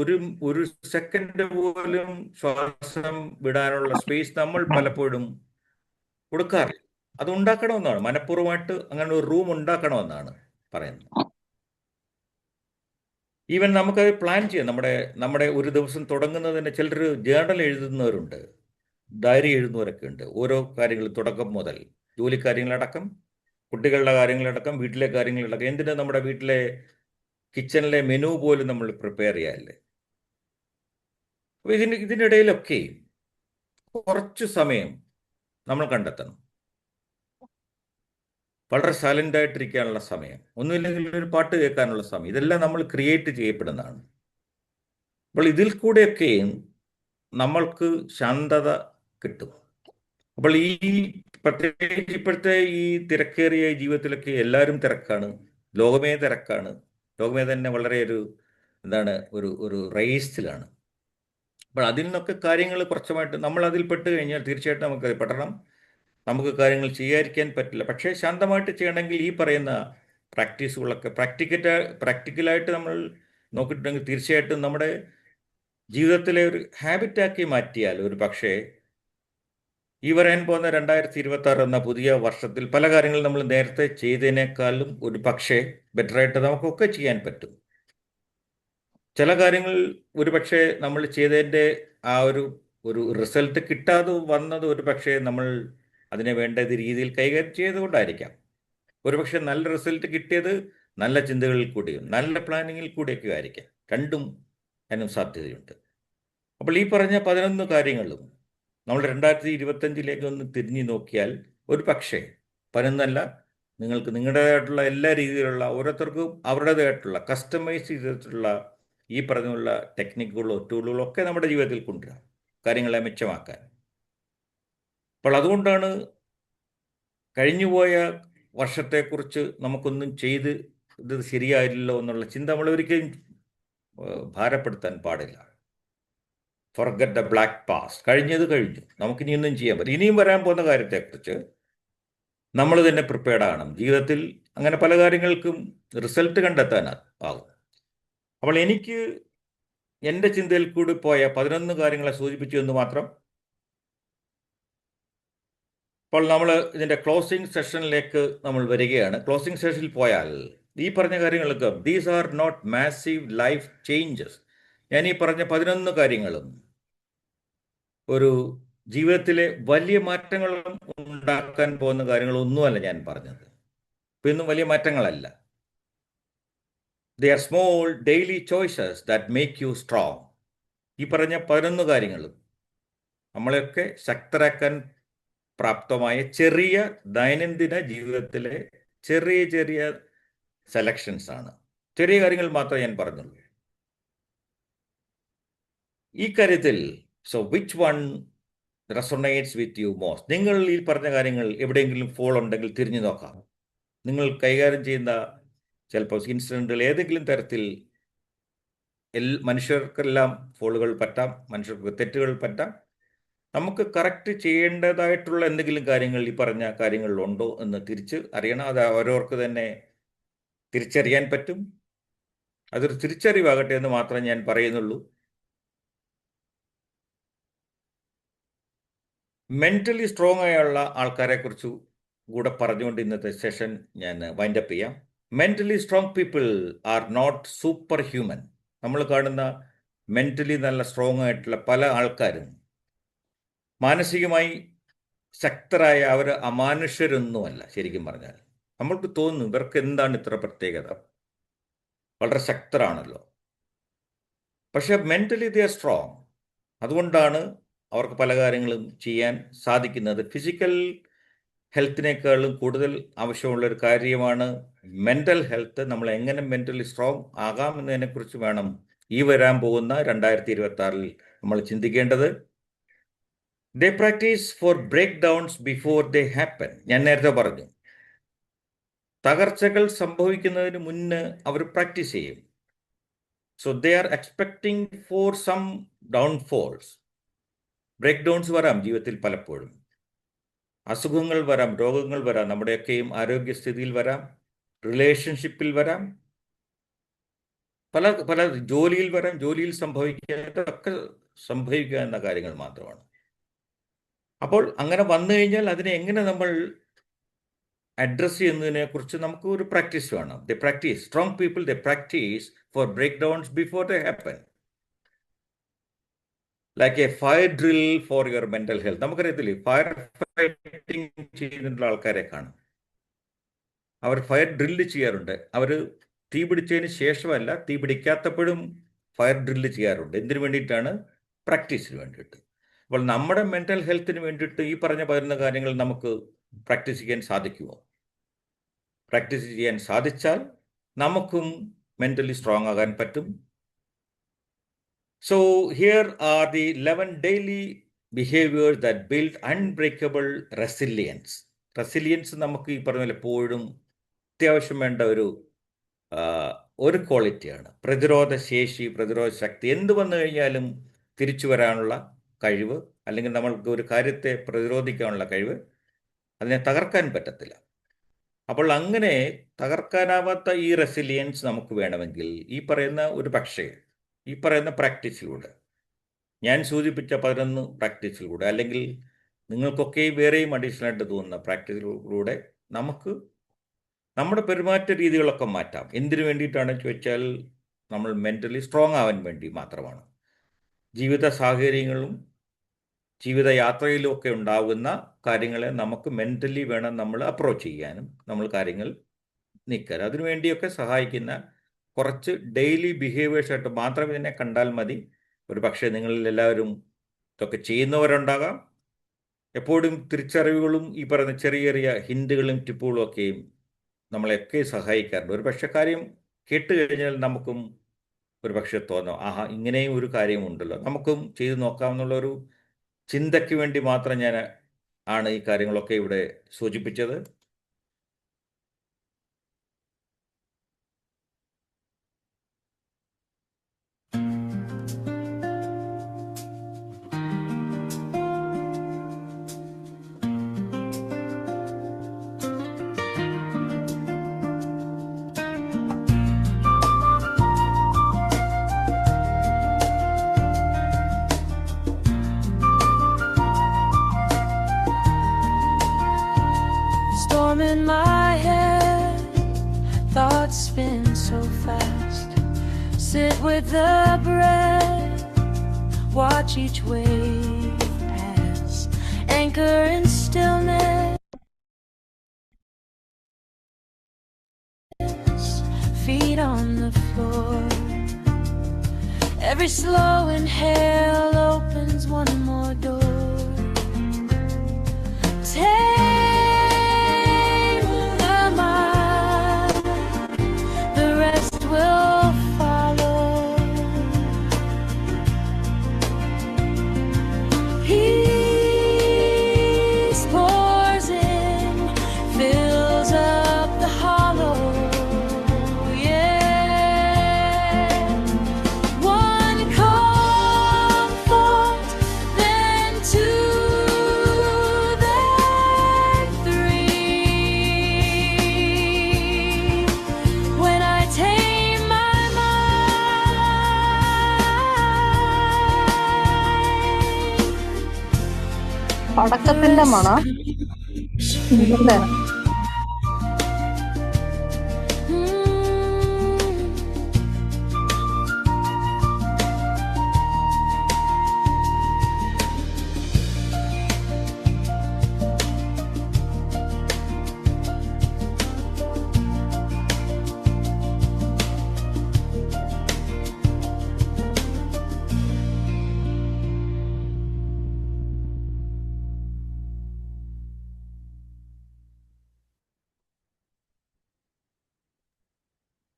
ഒരു സെക്കൻഡ് പോലും ശ്വാസം വിടാനുള്ള സ്പേസ് നമ്മൾ പലപ്പോഴും കൊടുക്കാറില്ല. അത് ഉണ്ടാക്കണമെന്നാണ്, മനഃപൂർവ്വമായിട്ട് അങ്ങനെ ഒരു റൂം ഉണ്ടാക്കണമെന്നാണ് പറയുന്നത്. ഈവൻ നമുക്കത് പ്ലാൻ ചെയ്യാം. നമ്മുടെ ഒരു ദിവസം തുടങ്ങുന്നതിന് ചിലർ ജേർണൽ എഴുതുന്നവരുണ്ട്, ഡയറി എഴുതുന്നവരൊക്കെ ഉണ്ട്. ഓരോ കാര്യങ്ങൾ തുടക്കം മുതൽ ജോലിക്കാര്യങ്ങളടക്കം, കുട്ടികളുടെ കാര്യങ്ങളടക്കം, വീട്ടിലെ കാര്യങ്ങളടക്കം, എന്തിനാ നമ്മുടെ വീട്ടിലെ കിച്ചണിലെ മെനു പോലും നമ്മൾ പ്രിപ്പയർ ചെയ്യാറില്ലേ. അപ്പോൾ ഇതിനിടയിലൊക്കെ കുറച്ച് സമയം നമ്മൾ കണ്ടെത്തണം. വളരെ സൈലൻ്റ് ആയിട്ടിരിക്കാനുള്ള സമയം, ഒന്നുമില്ലെങ്കിൽ ഒരു പാട്ട് കേൾക്കാനുള്ള സമയം, ഇതെല്ലാം നമ്മൾ ക്രിയേറ്റ് ചെയ്യപ്പെടുന്നതാണ്. അപ്പോൾ ഇതിൽ കൂടെയൊക്കെ നമ്മൾക്ക് ശാന്തത കിട്ടും. അപ്പോൾ ഈ പ്രത്യേകിച്ച് ഇപ്പോഴത്തെ ഈ തിരക്കേറിയ ജീവിതത്തിലൊക്കെ എല്ലാവരും തിരക്കാണ്, ലോകമേ തിരക്കാണ്, ലോകമേ തന്നെ വളരെ ഒരു റേസിലാണ്. അപ്പോൾ അതിൽ നിന്നൊക്കെ കാര്യങ്ങൾ കുറച്ചുമായിട്ട് നമ്മൾ അതിൽ പെട്ട് കഴിഞ്ഞാൽ തീർച്ചയായിട്ടും നമുക്ക് പെടണം. നമുക്ക് കാര്യങ്ങൾ ചെയ്യാതിരിക്കാൻ പറ്റില്ല. പക്ഷേ ശാന്തമായിട്ട് ചെയ്യണമെങ്കിൽ ഈ പറയുന്ന പ്രാക്ടീസുകളൊക്കെ പ്രാക്ടിക്കലായിട്ട് നമ്മൾ നോക്കിയിട്ടുണ്ടെങ്കിൽ തീർച്ചയായിട്ടും നമ്മുടെ ജീവിതത്തിലെ ഒരു ഹാബിറ്റാക്കി മാറ്റിയാൽ ഒരു പക്ഷേ ഈ വരാൻ പോകുന്ന 2026 എന്ന പുതിയ വർഷത്തിൽ പല കാര്യങ്ങളും നമ്മൾ നേരത്തെ ചെയ്തതിനേക്കാളും ഒരു പക്ഷേ ബെറ്ററായിട്ട് നമുക്കൊക്കെ ചെയ്യാൻ പറ്റും. ചില കാര്യങ്ങൾ ഒരു പക്ഷേ നമ്മൾ ചെയ്തതിൻ്റെ ആ ഒരു റിസൾട്ട് കിട്ടാതെ വന്നത് ഒരു പക്ഷേ നമ്മൾ അതിനെ വേണ്ട രീതിയിൽ കൈകാര്യം ചെയ്തുകൊണ്ടായിരിക്കാം. ഒരുപക്ഷെ നല്ല റിസൾട്ട് കിട്ടിയത് നല്ല ചിന്തകളിൽ കൂടിയും നല്ല പ്ലാനിങ്ങിൽ കൂടിയൊക്കെ ആയിരിക്കാം. രണ്ടും അതിനും സാധ്യതയുണ്ട്. അപ്പോൾ ഈ പറഞ്ഞ 11 കാര്യങ്ങളും നമ്മൾ 2025 ഒന്ന് തിരിഞ്ഞു നോക്കിയാൽ ഒരു പക്ഷേ 11 നിങ്ങൾക്ക് നിങ്ങളുടേതായിട്ടുള്ള എല്ലാ രീതിയിലുള്ള ഓരോരുത്തർക്കും അവരുടേതായിട്ടുള്ള കസ്റ്റമൈസ് ചെയ്തിട്ടുള്ള ഈ പറഞ്ഞുള്ള ടെക്നിക്കുകളോ ടൂളുകളോ ഒക്കെ നമ്മുടെ ജീവിതത്തിൽ കൊണ്ടുവരാം കാര്യങ്ങളെ മെച്ചമാക്കാൻ. അപ്പോൾ അതുകൊണ്ടാണ് കഴിഞ്ഞുപോയ വർഷത്തെക്കുറിച്ച് നമുക്കൊന്നും ചെയ്ത് ഇത് ശരിയായില്ലല്ലോ എന്നുള്ള ചിന്ത നമ്മൾ ഒരിക്കലും ഭാരപ്പെടുത്താൻ പാടില്ല. Forget the black past. കഴിഞ്ഞത് കഴിഞ്ഞു, നമുക്കിനി ഒന്നും ചെയ്യാൻ പറ്റും. ഇനിയും വരാൻ പോകുന്ന കാര്യത്തെക്കുറിച്ച് നമ്മൾ തന്നെ പ്രിപ്പയർഡ് ആകണം. ജീവിതത്തിൽ അങ്ങനെ പല കാര്യങ്ങൾക്കും റിസൾട്ട് കണ്ടെത്താനാകും. അപ്പോൾ എനിക്ക് എൻ്റെ ചിന്തയിൽ കൂടി പോയ 11 കാര്യങ്ങളെ സൂചിപ്പിച്ചു എന്ന് മാത്രം. അപ്പോൾ നമ്മൾ ഇതിൻ്റെ ക്ലോസിംഗ് സെഷനിലേക്ക് നമ്മൾ വരികയാണ്. ക്ലോസിംഗ് സെഷനിൽ പോയാൽ ഈ പറഞ്ഞ കാര്യങ്ങളൊക്കെ these are not massive life changes. ഞാൻ ഈ പറഞ്ഞ 11 കാര്യങ്ങളും ഒരു ജീവിതത്തിലെ വലിയ മാറ്റങ്ങളും ഉണ്ടാക്കാൻ പോകുന്ന കാര്യങ്ങളൊന്നുമല്ല ഞാൻ പറഞ്ഞത്. ഇപ്പം ഇന്നും വലിയ മാറ്റങ്ങളല്ല. They are small daily choices that make you strong. ഈ പറഞ്ഞ 11 കാര്യങ്ങളും നമ്മളെയൊക്കെ ശക്തരാക്കാൻ പ്രാപ്തമായ ചെറിയ ദൈനംദിന ജീവിതത്തിലെ ചെറിയ ചെറിയ സെലക്ഷൻസ് ആണ്. ചെറിയ കാര്യങ്ങൾ മാത്രമേ ഞാൻ പറഞ്ഞുള്ളൂ ഈ കാര്യത്തിൽ. So which one resonates with you most? നിങ്ങൾ ഈ പറഞ്ഞ കാര്യങ്ങൾ എവിടെയെങ്കിലും ഫോൾ ഉണ്ടെങ്കിൽ തിരിഞ്ഞു നോക്കാം. നിങ്ങൾ കൈകാര്യം ചെയ്യുന്ന ചിലപ്പോൾ ഇൻസിഡൻറ്റുകൾ ഏതെങ്കിലും തരത്തിൽ മനുഷ്യർക്കെല്ലാം ഫോളുകൾ പറ്റാം, മനുഷ്യർക്ക് തെറ്റുകൾ പറ്റാം. നമുക്ക് കറക്റ്റ് ചെയ്യേണ്ടതായിട്ടുള്ള എന്തെങ്കിലും കാര്യങ്ങൾ ഈ പറഞ്ഞ കാര്യങ്ങളിലുണ്ടോ എന്ന് തിരിച്ച് അറിയണം. അത് ഓരോർക്ക് തന്നെ തിരിച്ചറിയാൻ പറ്റും. അതൊരു തിരിച്ചറിവാകട്ടെ എന്ന് മാത്രമേ ഞാൻ പറയുന്നുള്ളൂ. മെൻ്റലി സ്ട്രോങ് ആയുള്ള ആൾക്കാരെ കുറിച്ച് കൂടെ പറഞ്ഞുകൊണ്ട് ഇന്നത്തെ സെഷൻ ഞാൻ വൈൻഡപ്പ് ചെയ്യാം. Mentally strong people are not superhuman. നമ്മൾ കാണുന്ന മെൻ്റലി നല്ല സ്ട്രോങ് ആയിട്ടുള്ള പല ആൾക്കാരും മാനസികമായി ശക്തരായ അവർ അമാനുഷ്യരൊന്നുമല്ല. ശരിക്കും പറഞ്ഞാൽ നമ്മൾക്ക് തോന്നുന്നു ഇവർക്ക് എന്താണ് ഇത്ര പ്രത്യേകത, വളരെ ശക്തരാണല്ലോ. പക്ഷെ മെൻ്റലി ദേ ആർ സ്ട്രോങ്. അതുകൊണ്ടാണ് അവർക്ക് പല കാര്യങ്ങളും ചെയ്യാൻ സാധിക്കുന്നത്. ഫിസിക്കൽ ഹെൽത്തിനേക്കാളും കൂടുതൽ ആവശ്യമുള്ളൊരു കാര്യമാണ് മെൻ്റൽ ഹെൽത്ത്. നമ്മൾ എങ്ങനെ മെൻ്റലി സ്ട്രോങ് ആകാം എന്നതിനെക്കുറിച്ച് വേണം ഈ വരാൻ പോകുന്ന 2026 നമ്മൾ ചിന്തിക്കേണ്ടത്. They practice for breakdowns before they happen. ഞാൻ നേരത്തെ പറഞ്ഞു, തകർച്ചകൾ സംഭവിക്കുന്നതിന് മുന്ന് അവർ പ്രാക്ടീസ് ചെയ്യും. So they are expecting for some downfalls. Breakdowns വരാം ജീവിതത്തിൽ, പലപ്പോഴും അസുഖങ്ങൾ വരാം, രോഗങ്ങൾ വരാം, നമ്മുടെയൊക്കെയും ആരോഗ്യസ്ഥിതിയിൽ വരാം, റിലേഷൻഷിപ്പിൽ വരാം, പല പല ജോലിയിൽ വരാം. ജോലിയിൽ സംഭവിക്കാതൊക്കെ സംഭവിക്കുക എന്ന കാര്യങ്ങൾ മാത്രമാണ്. അപ്പോൾ അങ്ങനെ വന്നു കഴിഞ്ഞാൽ അതിനെ എങ്ങനെ നമ്മൾ അഡ്രസ് ചെയ്യുന്നതിനെ കുറിച്ച് നമുക്ക് ഒരു പ്രാക്ടീസ് വേണം. The practice, strong people the practice for breakdowns before the happen, like a fire drill for your mental health. നമുക്കറിയത്തില്ലേ, ഫയർ ഫൈറ്റിംഗ് ചെയ്യുന്നുള്ള ആൾക്കാരെ കാണും. അവർ ഫയർ ഡ്രില്ല് ചെയ്യാറുണ്ട്. അവർ തീ പിടിച്ചതിന് ശേഷമല്ല, തീ പിടിക്കാത്തപ്പോഴും ഫയർ ഡ്രില്ല് ചെയ്യാറുണ്ട്. എന്തിനു വേണ്ടിയിട്ടാണ്? പ്രാക്ടീസിന് വേണ്ടിയിട്ട്. അപ്പോൾ നമ്മുടെ മെൻ്റൽ ഹെൽത്തിന് വേണ്ടിയിട്ട് ഈ പറഞ്ഞ 11 കാര്യങ്ങൾ നമുക്ക് പ്രാക്ടീസ് ചെയ്യാൻ സാധിക്കുമോ? പ്രാക്ടീസ് ചെയ്യാൻ സാധിച്ചാൽ നമുക്കും മെൻ്റലി സ്ട്രോങ് ആകാൻ പറ്റും. So here are the 11 daily behaviours that build unbreakable resilience. Resilience നമുക്ക് ഈ പറഞ്ഞ പോലെ എപ്പോഴും അത്യാവശ്യം വേണ്ട ഒരു ക്വാളിറ്റിയാണ്. പ്രതിരോധ ശേഷി, പ്രതിരോധ ശക്തി. എന്ത് വന്നു കഴിഞ്ഞാലും തിരിച്ചു വരാനുള്ള കഴിവ്, അല്ലെങ്കിൽ നമ്മൾക്ക് ഒരു കാര്യത്തെ പ്രതിരോധിക്കാനുള്ള കഴിവ്, അതിനെ തകർക്കാൻ പറ്റത്തില്ല. അപ്പോൾ അങ്ങനെ തകർക്കാനാവാത്ത ഈ റെസിലിയൻസ് നമുക്ക് വേണമെങ്കിൽ ഈ പറയുന്ന പ്രാക്ടീസിലൂടെ, ഞാൻ സൂചിപ്പിച്ച 11 പ്രാക്ടീസിലൂടെ, അല്ലെങ്കിൽ നിങ്ങൾക്കൊക്കെ വേറെയും അഡീഷണലായിട്ട് തോന്നുന്ന പ്രാക്ടീസിലൂടെ നമുക്ക് നമ്മുടെ പെരുമാറ്റ രീതികളൊക്കെ മാറ്റാം. എന്തിനു വേണ്ടിയിട്ടാണെന്ന് ചോദിച്ചാൽ നമ്മൾ മെൻ്റലി സ്ട്രോങ് ആവാൻ വേണ്ടി മാത്രമാണ്. ജീവിത സാഹചര്യങ്ങളും ജീവിതയാത്രയിലും ഒക്കെ ഉണ്ടാകുന്ന കാര്യങ്ങളെ നമുക്ക് മെൻ്റലി വേണം നമ്മൾ അപ്രോച്ച് ചെയ്യാനും, നമ്മൾ കാര്യങ്ങൾ നീക്കാൻ. അതിനുവേണ്ടിയൊക്കെ സഹായിക്കുന്ന കുറച്ച് ഡെയിലി ബിഹേവിയേഴ്സായിട്ട് മാത്രം ഇതിനെ കണ്ടാൽ മതി. ഒരു പക്ഷേ നിങ്ങളിൽ എല്ലാവരും ഇതൊക്കെ ചെയ്യുന്നവരുണ്ടാകാം. എപ്പോഴും തിരിച്ചറിവുകളും ഈ പറയുന്ന ചെറിയ ചെറിയ ഹിൻറ്റുകളും ടിപ്പുകളും ഒക്കെയും നമ്മളെയൊക്കെ സഹായിക്കാറുണ്ട്. ഒരു പക്ഷേ കാര്യം കേട്ട് കഴിഞ്ഞാൽ നമുക്കും ഒരു പക്ഷേ തോന്നാം, ആഹാ ഇങ്ങനെയും ഒരു കാര്യമുണ്ടല്ലോ, നമുക്കും ചെയ്തു നോക്കാമെന്നുള്ളൊരു ചിന്തയ്ക്ക് വേണ്ടി മാത്രം ഞാൻ ആണ് ഈ കാര്യങ്ങളൊക്കെ ഇവിടെ സൂചിപ്പിച്ചത്.
my head, thoughts spin so fast. Sit with the breath, watch each wave pass, anchor in stillness, feet on the floor. Every slow inhale opens one more door. Tame the mind, the rest will follow. Peace pours in, fills up the hollow. One comfort, then two, then three. When I tame my mind,
പടക്കത്തിന്റെ മണ ഇതിന്റെ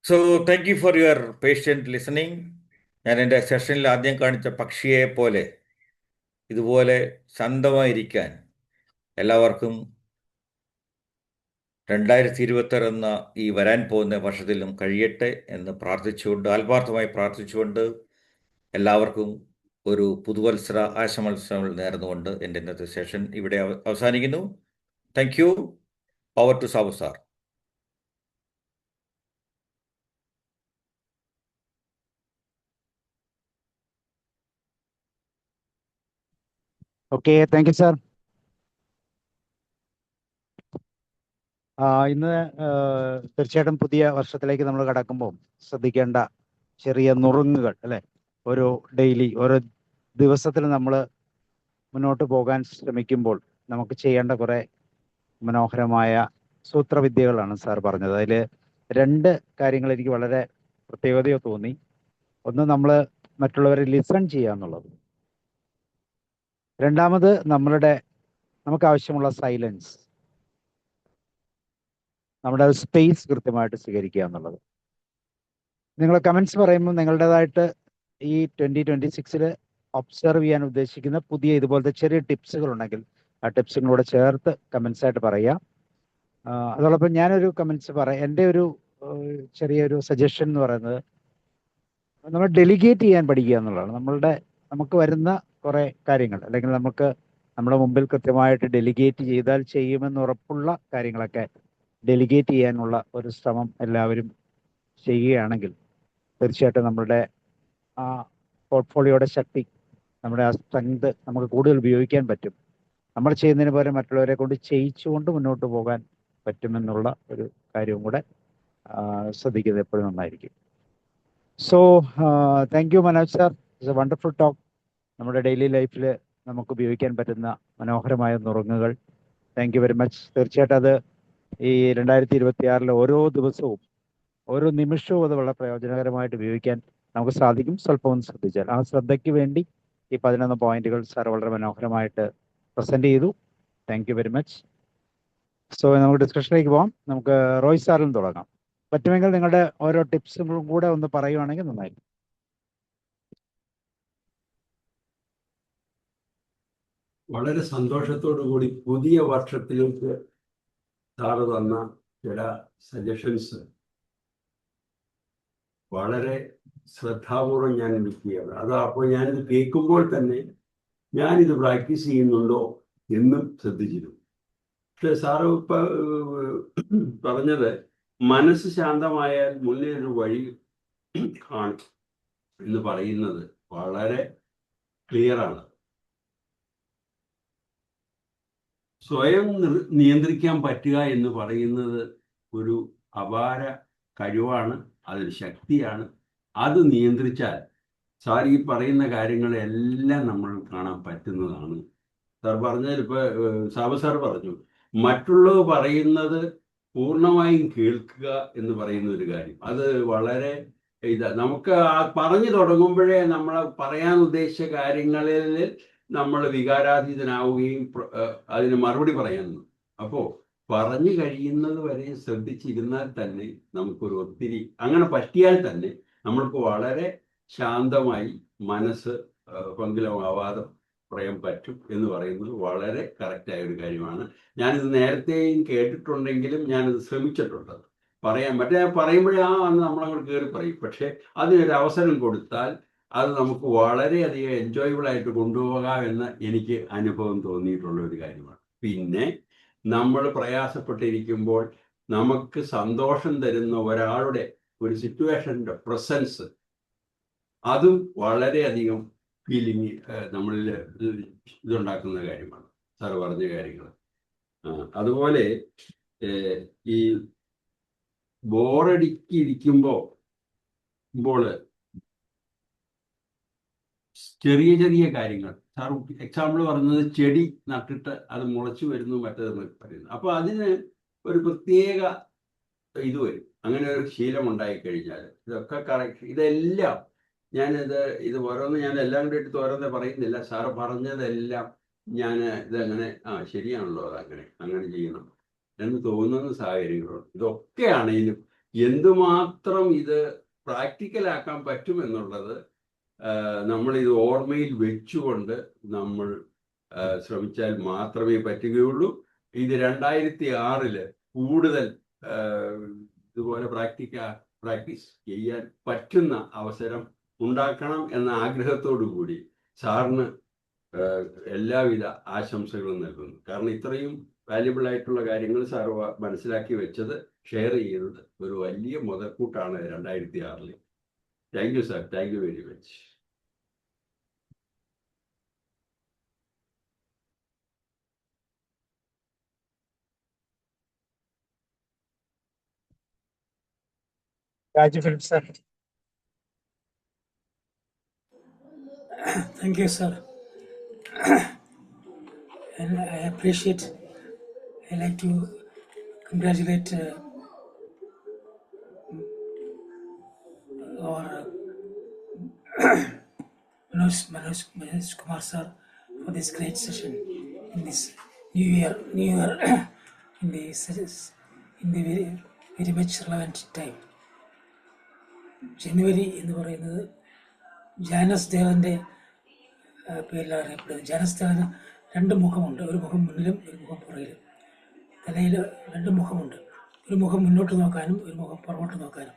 So thank you for your patient listening. ഞാൻ എൻ്റെ സെഷനിൽ ആദ്യം കാണിച്ച പക്ഷിയെ പോലെ ഇതുപോലെ ശാന്തമായിരിക്കാൻ എല്ലാവർക്കും 2026 എന്ന ഈ വരാൻ പോകുന്ന വർഷത്തിലും കഴിയട്ടെ എന്ന് പ്രാർത്ഥിച്ചുകൊണ്ട്, ആത്മാർത്ഥമായി പ്രാർത്ഥിച്ചുകൊണ്ട്, എല്ലാവർക്കും ഒരു പുതുവത്സര ആശംസകൾ നേർന്നുകൊണ്ട് എൻ്റെ ഇന്നത്തെ സെഷൻ ഇവിടെ അവസാനിക്കുന്നു. Thank you. Power to Sabu sir.
Okay, thank you sir. ഇന്ന് തീർച്ചയായിട്ടും പുതിയ വർഷത്തിലേക്ക് നമ്മൾ കടക്കുമ്പോൾ ശ്രദ്ധിക്കേണ്ട ചെറിയ നുറുങ്ങുകൾ അല്ലേ, ഓരോ ഡെയിലി ഓരോ ദിവസത്തിൽ നമ്മൾ മുന്നോട്ട് പോകാൻ ശ്രമിക്കുമ്പോൾ നമുക്ക് ചെയ്യേണ്ട കുറേ മനോഹരമായ സൂത്രവിദ്യകളാണ് സാർ പറഞ്ഞത്. അതിൽ 2 കാര്യങ്ങൾ എനിക്ക് വളരെ പ്രത്യേകതയോ തോന്നി. ഒന്ന്, നമ്മൾ മറ്റുള്ളവരെ ലിസൺ ചെയ്യുക എന്നുള്ളത്. രണ്ടാമത്, നമുക്ക് ആവശ്യമുള്ള സൈലൻസ്, നമ്മുടെ സ്പേസ് കൃത്യമായിട്ട് സ്വീകരിക്കുക എന്നുള്ളത്. നിങ്ങൾ കമൻസ് പറയുമ്പോൾ നിങ്ങളുടേതായിട്ട് ഈ 2026 ഒബ്സർവ് ചെയ്യാൻ ഉദ്ദേശിക്കുന്ന പുതിയ ഇതുപോലത്തെ ചെറിയ ടിപ്സുകൾ ഉണ്ടെങ്കിൽ ആ ടിപ്സുകളോട് ചേർത്ത് കമൻസ് ആയിട്ട് പറയുക. അതോടൊപ്പം ഞാനൊരു കമൻസ് പറയാം. എൻ്റെ ഒരു ചെറിയൊരു സജഷൻ എന്ന് പറയുന്നത്, നമ്മൾ ഡെലിഗേറ്റ് ചെയ്യാൻ പഠിക്കുക എന്നുള്ളതാണ്. നമുക്ക് വരുന്ന കുറേ കാര്യങ്ങൾ, അല്ലെങ്കിൽ നമ്മുടെ മുമ്പിൽ കൃത്യമായിട്ട് ഡെലിഗേറ്റ് ചെയ്താൽ ചെയ്യുമെന്ന് ഉറപ്പുള്ള കാര്യങ്ങളൊക്കെ ഡെലിഗേറ്റ് ചെയ്യാനുള്ള ഒരു ശ്രമം എല്ലാവരും ചെയ്യുകയാണെങ്കിൽ തീർച്ചയായിട്ടും നമ്മളുടെ ആ പോർട്ട്ഫോളിയോയുടെ ശക്തി, നമ്മുടെ ആ സ്ട്രെങ്ത് നമുക്ക് കൂടുതൽ ഉപയോഗിക്കാൻ പറ്റും. നമ്മൾ ചെയ്യുന്നതിന് പകരം മറ്റുള്ളവരെ കൊണ്ട് ചെയ്യിച്ചുകൊണ്ട് മുന്നോട്ട് പോകാൻ പറ്റുമെന്നുള്ള ഒരു കാര്യവും കൂടെ ശ്രദ്ധിക്കുന്നത് എപ്പോഴും നന്നായിരിക്കും. So thank you Manoj sir. It's A wonderful talk. നമ്മുടെ ഡെയിലി ലൈഫിൽ നമുക്ക് ഉപയോഗിക്കാൻ പറ്റുന്ന മനോഹരമായ നുറുങ്ങുകൾ. Thank you very much. തീർച്ചയായിട്ടും അത് ഈ 2026 ഓരോ ദിവസവും ഓരോ നിമിഷവും അത് വളരെ പ്രയോജനകരമായിട്ട് ഉപയോഗിക്കാൻ നമുക്ക് സാധിക്കും, സ്വല്പം ഒന്ന് ശ്രദ്ധിച്ചാൽ. ആ ശ്രദ്ധയ്ക്ക് വേണ്ടി ഈ 11 പോയിന്റുകൾ സാർ വളരെ മനോഹരമായിട്ട് പ്രസന്റ് ചെയ്തു. Thank you very much. So നമുക്ക് ഡിസ്കഷനിലേക്ക് പോകാം. നമുക്ക് റോയ് സാറിൽ നിന്ന് തുടങ്ങാം. പറ്റുമെങ്കിൽ നിങ്ങളുടെ ഓരോ ടിപ്സും കൂടെ ഒന്ന് പറയുവാണെങ്കിൽ നന്നായിരിക്കും.
വളരെ സന്തോഷത്തോടു കൂടി പുതിയ വർഷത്തിലേക്ക് സാറ് തന്ന ചില സജഷൻസ് വളരെ ശ്രദ്ധാപൂർവം ഞാൻ വിളിക്കുകയാണ്. അപ്പോൾ ഞാനിത് കേൾക്കുമ്പോൾ തന്നെ ഞാനിത് പ്രാക്ടീസ് ചെയ്യുന്നുണ്ടോ എന്നും ശ്രദ്ധിച്ചിരുന്നു. പക്ഷെ സാറ് പറഞ്ഞത് മനസ്സ് ശാന്തമായാൽ മുന്നേ ഒരു വഴി കാണും എന്ന് പറയുന്നത് വളരെ ക്ലിയറാണ്. സ്വയം നിയന്ത്രിക്കാൻ പറ്റുക എന്ന് പറയുന്നത് ഒരു അപാര കഴിവാണ്, അതൊരു ശക്തിയാണ്. അത് നിയന്ത്രിച്ചാൽ സാർ ഈ പറയുന്ന കാര്യങ്ങളെല്ലാം നമ്മൾ കാണാൻ പറ്റുന്നതാണ്. സാർ പറഞ്ഞാൽ സാബു സാർ പറഞ്ഞു, മറ്റുള്ളവർ പറയുന്നത് പൂർണ്ണമായും കേൾക്കുക എന്ന് പറയുന്ന ഒരു കാര്യം, അത് വളരെ നമുക്ക് പറഞ്ഞു തുടങ്ങുമ്പോഴേ നമ്മൾ പറയാൻ ഉദ്ദേശിച്ച കാര്യങ്ങളിൽ നമ്മൾ വികാരാതീതനാവുകയും അതിന് മറുപടി പറയാനും. അപ്പോൾ പറഞ്ഞു കഴിയുന്നത് വരെ ശ്രദ്ധിച്ചിരുന്നാൽ തന്നെ നമുക്കൊരു ഒത്തിരി, അങ്ങനെ പറ്റിയാൽ തന്നെ നമ്മൾക്ക് വളരെ ശാന്തമായി മനസ്സ് പങ്കിലമാവാതെ പറയാൻ പറ്റും എന്ന് പറയുന്നത് വളരെ കറക്റ്റായ ഒരു കാര്യമാണ്. ഞാനിത് നേരത്തെയും കേട്ടിട്ടുണ്ടെങ്കിലും ഞാനിത് ശ്രമിച്ചിട്ടുണ്ട് പറയാൻ. മറ്റേ പറയുമ്പോഴേ അന്ന് നമ്മളങ്ങോട്ട് കയറി പറയും. പക്ഷെ അതിനൊരു അവസരം കൊടുത്താൽ അത് നമുക്ക് വളരെയധികം എൻജോയബിൾ ആയിട്ട് കൊണ്ടുപോകാം എന്ന് എനിക്ക് അനുഭവം തോന്നിയിട്ടുള്ള ഒരു കാര്യമാണ്. പിന്നെ നമ്മൾ പ്രയാസപ്പെട്ടിരിക്കുമ്പോൾ നമുക്ക് സന്തോഷം തരുന്ന ഒരാളുടെ ഒരു സിറ്റുവേഷൻ്റെ പ്രസൻസ്, അതും വളരെയധികം ഫീലിംഗ് നമ്മളിൽ ഇതുണ്ടാക്കുന്ന കാര്യമാണ്. സാറ് പറഞ്ഞ കാര്യങ്ങൾ. അതുപോലെ ഈ ബോറടിക്കിരിക്കുമ്പോൾ ചെറിയ ചെറിയ കാര്യങ്ങൾ, സാർ എക്സാമ്പിൾ പറഞ്ഞത് ചെടി നട്ടിട്ട് അത് മുളച്ചു വരുന്നു മറ്റേതെന്ന് പറയുന്നു. അപ്പോൾ അതിന് ഒരു പ്രത്യേക ഇത് വരും. അങ്ങനെ ഒരു ശീലം ഉണ്ടായിക്കഴിഞ്ഞാൽ ഇതൊക്കെ കറക്റ്റ്. ഇതെല്ലാം ഇത് ഓരോന്ന് ഞാൻ എല്ലാം കൂടി എടുത്ത് ഓരോന്നേ പറയുന്നില്ല. സാറ് പറഞ്ഞതെല്ലാം ഞാൻ ഇതങ്ങനെ ശരിയാണല്ലോ, അങ്ങനെ ചെയ്യണം എന്ന് തോന്നുന്ന സാഹചര്യങ്ങളുണ്ട്. ഇതൊക്കെയാണെങ്കിലും എന്തുമാത്രം ഇത് പ്രാക്ടിക്കലാക്കാൻ പറ്റുമെന്നുള്ളത് നമ്മളിത് ഓർമ്മയിൽ വെച്ചുകൊണ്ട് നമ്മൾ ശ്രമിച്ചാൽ മാത്രമേ പറ്റുകയുള്ളൂ. ഇത് 2006 കൂടുതൽ ഇതുപോലെ പ്രാക്ടീസ് ചെയ്യാൻ പറ്റുന്ന അവസരം ഉണ്ടാക്കണം എന്ന ആഗ്രഹത്തോടു കൂടി സാറിന് എല്ലാവിധ ആശംസകളും നൽകുന്നു. കാരണം ഇത്രയും വാല്യുബിൾ ആയിട്ടുള്ള കാര്യങ്ങൾ സാർ മനസ്സിലാക്കി വെച്ചത്, ഷെയർ ചെയ്യുന്നത് ഒരു വലിയ മുതൽക്കൂട്ടാണ് 2006. Thank you sir, thank you very much.
Raju Philip sir.
Thank you, sir. And I appreciate, I like to congratulate our Manoj Kumar sir for this great session in this new year in the very, very much relevant time. ജനുവരി എന്ന് പറയുന്നത് Janus ദേവന്റെ പേരിലാണ് അറിയപ്പെടുന്നത്. Janus ദേവന് 2 മുഖമുണ്ട്, ഒരു മുഖം മുന്നിലും ഒരു മുഖം പുറകിലും. തലയിൽ 2 മുഖമുണ്ട്, ഒരു മുഖം മുന്നോട്ട് നോക്കാനും ഒരു മുഖം പുറകോട്ട് നോക്കാനും.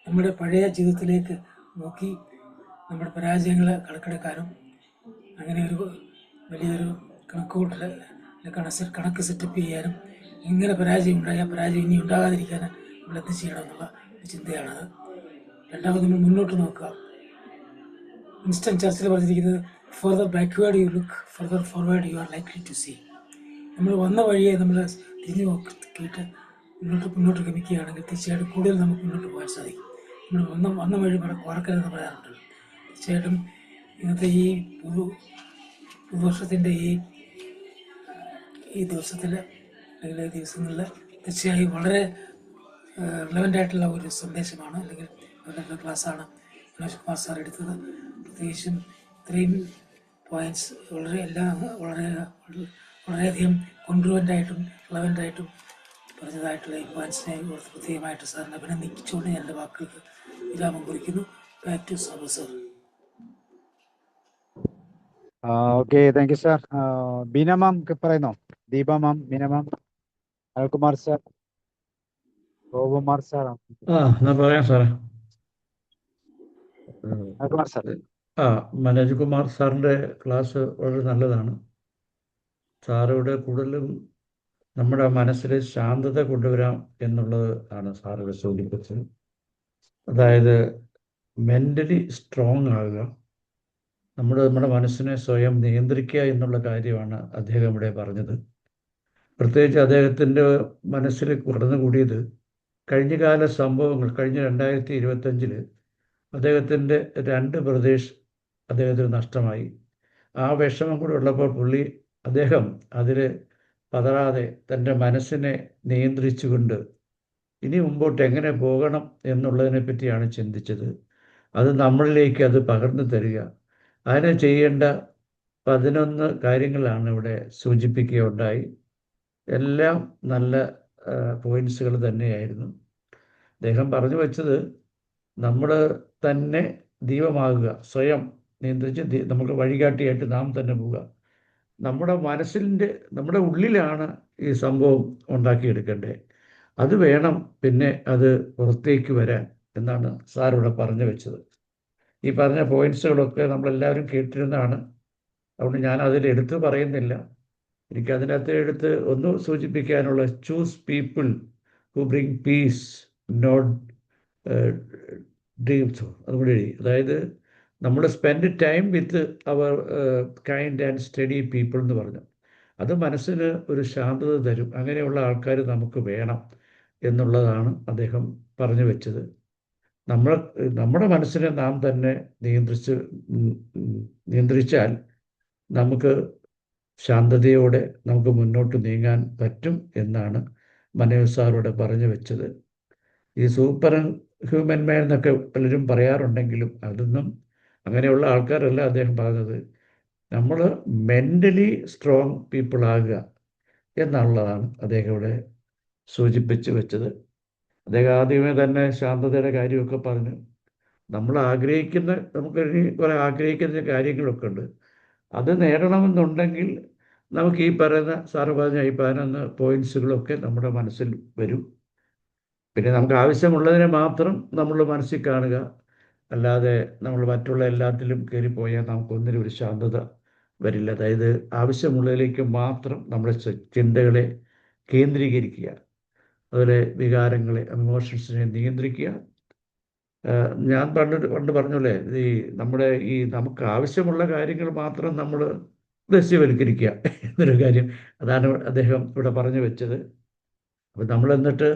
നമ്മുടെ പഴയ ജീവിതത്തിലേക്ക് നോക്കി നമ്മുടെ പരാജയങ്ങളെ കണക്കെടുക്കാനും, അങ്ങനെ ഒരു വലിയൊരു കണക്ക് സെറ്റപ്പ് ചെയ്യാനും, ഇങ്ങനെ പരാജയം ഉണ്ടായാൽ പരാജയം ഇനി ഉണ്ടാകാതിരിക്കാനും നമ്മൾ എന്ത് ചെയ്യണം എന്നുള്ള ഒരു ചിന്തയാണത്. രണ്ടാമത് നമ്മൾ മുന്നോട്ട് നോക്കുക. വിൻസ്റ്റൺ ചർച്ചിൽ പറഞ്ഞിരിക്കുന്നത് further backward you look, further forward you are likely to see. നമ്മൾ വന്ന വഴിയെ നമ്മൾ തിരിഞ്ഞു നോക്കിയിട്ട് മുന്നോട്ട് ഗമിക്കുകയാണെങ്കിൽ തീർച്ചയായിട്ടും കൂടുതൽ നമുക്ക് മുന്നോട്ട് പോകാൻ സാധിക്കും. നമ്മൾ വന്ന വഴി കുറക്കരുതെന്ന് പറയാറുണ്ടല്ലോ. തീർച്ചയായിട്ടും ഇന്നത്തെ ഈ പുതുവർഷത്തിൻ്റെ ഈ ദിവസത്തിൽ അല്ലെങ്കിൽ ഈ ദിവസങ്ങളിൽ തീർച്ചയായും വളരെ റിലവൻ്റ് ആയിട്ടുള്ള ഒരു സന്ദേശമാണ്, അല്ലെങ്കിൽ വളരെ ക്ലാസ്സാണ് മനോജ് കുമാർ സാർ എടുത്തത്. പ്രത്യേകിച്ചും ഇത്രയും പോയിൻറ്റ്സ് വളരെയധികം കോൺഗ്രുവൻ്റായിട്ടും റിലവൻ്റായിട്ടും പറഞ്ഞതായിട്ടുള്ള ഈ പോയിൻറ്റ്സിനെ ഓർത്ത് പ്രത്യേകമായിട്ട് സാറിനെ അഭിനന്ദിച്ചുകൊണ്ട് ഞാൻ എൻ്റെ വാക്കുകൾക്ക് വിരാമം കുറിക്കുന്നു. Back to Sabu sir.
Okay, thank you sir. Beena ma'am പറയുന്നോ? Deepa ma'am, Beena ma'am, Anilkumar sir, Gopakumar sir.
ഞാൻ പറയാം സാറേ.
അനിൽകുമാർ സാർ.
മനോജ് കുമാർ സാറിൻ്റെ ക്ലാസ് വളരെ നല്ലതാണ്. സാറിവിടെ കൂടുതലും നമ്മുടെ മനസ്സിൽ ശാന്തത കൊണ്ടുവരാം എന്നുള്ളത് ആണ് സാറിവിടെ സൂചിപ്പിച്ചത്. അതായത് മെൻ്റലി സ്ട്രോങ് ആകുക, നമ്മുടെ മനസ്സിനെ സ്വയം നിയന്ത്രിക്കുക എന്നുള്ള കാര്യമാണ് അദ്ദേഹം ഇവിടെ പറഞ്ഞത്. പ്രത്യേകിച്ച് അദ്ദേഹത്തിൻ്റെ മനസ്സിൽ കടന്നുകൂടിയത് കഴിഞ്ഞകാല സംഭവങ്ങൾ. കഴിഞ്ഞ 2025 അദ്ദേഹത്തിൻ്റെ 2 ബ്രദേഴ്സ് അദ്ദേഹത്തിന് നഷ്ടമായി. ആ വിഷമം കൂടെ ഉള്ളപ്പോൾ അദ്ദേഹം അതിൽ പതറാതെ തൻ്റെ മനസ്സിനെ നിയന്ത്രിച്ചുകൊണ്ട് ഇനി മുമ്പോട്ട് എങ്ങനെ പോകണം എന്നുള്ളതിനെ പറ്റിയാണ് ചിന്തിച്ചത്. അത് നമ്മളിലേക്ക് അത് പകർന്നു തരിക. അതിന് ചെയ്യേണ്ട 11 കാര്യങ്ങളാണ് ഇവിടെ സൂചിപ്പിക്കുകയുണ്ടായി. എല്ലാം നല്ല പോയിൻറ്റ്സുകൾ തന്നെയായിരുന്നു. അദ്ദേഹം പറഞ്ഞു വച്ചത് നമ്മൾ തന്നെ ദൈവമാകുക, സ്വയം നിയന്ത്രിച്ച് നമുക്ക് വഴികാട്ടിയായിട്ട് നാം തന്നെ പോവുക. നമ്മുടെ ഉള്ളിലാണ് ഈ സംഭവം ഉണ്ടാക്കിയെടുക്കേണ്ടത്. അത് വേണം പിന്നെ അത് പുറത്തേക്ക് വരാൻ എന്നാണ് സാർ ഇവിടെ പറഞ്ഞു വെച്ചത്. ഈ പറഞ്ഞ പോയിൻറ്റ്സുകളൊക്കെ നമ്മളെല്ലാവരും കേട്ടിരുന്നതാണ്. അതുകൊണ്ട് ഞാൻ അതിൽ എടുത്ത് പറയുന്നില്ല. എനിക്ക് അതിനകത്ത് എടുത്ത് ഒന്ന് സൂചിപ്പിക്കാനുള്ള choose people who bring peace not dreams. അതുകൂടി എഴുതി. അതായത് നമ്മൾ spend time with our kind and study people എന്ന് പറഞ്ഞു. അത് മനസ്സിന് ഒരു ശാന്തത തരും. അങ്ങനെയുള്ള ആൾക്കാർ നമുക്ക് വേണം എന്നുള്ളതാണ് അദ്ദേഹം പറഞ്ഞു വെച്ചത്. നമ്മുടെ മനസ്സിനെ നാം തന്നെ നിയന്ത്രിച്ചാൽ നമുക്ക് ശാന്തതയോടെ നമുക്ക് മുന്നോട്ട് നീങ്ങാൻ പറ്റും എന്നാണ് മനോജ് സാറോട് പറഞ്ഞു വെച്ചത്. ഈ സൂപ്പർ ഹ്യൂമൻ മാൻ എന്നൊക്കെ പലരും പറയാറുണ്ടെങ്കിലും അതൊന്നും അങ്ങനെയുള്ള ആൾക്കാരല്ല അദ്ദേഹം പറഞ്ഞത്. നമ്മൾ മെൻ്റലി സ്ട്രോങ് പീപ്പിൾ ആകുക എന്നുള്ളതാണ് അദ്ദേഹം ഇവിടെ സൂചിപ്പിച്ച് വെച്ചത്. അദ്ദേഹം ആദ്യമേ തന്നെ ശാന്തതയുടെ കാര്യമൊക്കെ പറഞ്ഞു. നമുക്ക് കുറേ ആഗ്രഹിക്കുന്ന കാര്യങ്ങളൊക്കെ ഉണ്ട്. അത് നേടണമെന്നുണ്ടെങ്കിൽ നമുക്ക് ഈ പറയുന്ന സാറ് പറഞ്ഞ ഈ 11 പോയിൻറ്റ്സുകളൊക്കെ നമ്മുടെ മനസ്സിൽ വരും. പിന്നെ നമുക്ക് ആവശ്യമുള്ളതിനെ മാത്രം നമ്മൾ മനസ്സിൽ കാണുക. അല്ലാതെ നമ്മൾ മറ്റുള്ള എല്ലാത്തിലും കയറിപ്പോയാൽ നമുക്കൊന്നിനും ഒരു ശാന്തത വരില്ല. അതായത് ആവശ്യമുള്ളതിലേക്ക് മാത്രം നമ്മുടെ ചിന്തകളെ കേന്ദ്രീകരിക്കുക. അതുപോലെ വികാരങ്ങളെ, ഇമോഷൻസിനെ നിയന്ത്രിക്കുക. ഞാൻ പണ്ട് പറഞ്ഞല്ലേ, നമുക്ക് ആവശ്യമുള്ള കാര്യങ്ങൾ മാത്രം നമ്മൾ ദൃശ്യവൽക്കരിക്കുക എന്നൊരു കാര്യം. അതാണ് അദ്ദേഹം ഇവിടെ പറഞ്ഞു വെച്ചത്. അപ്പം നമ്മൾ എന്നിട്ട്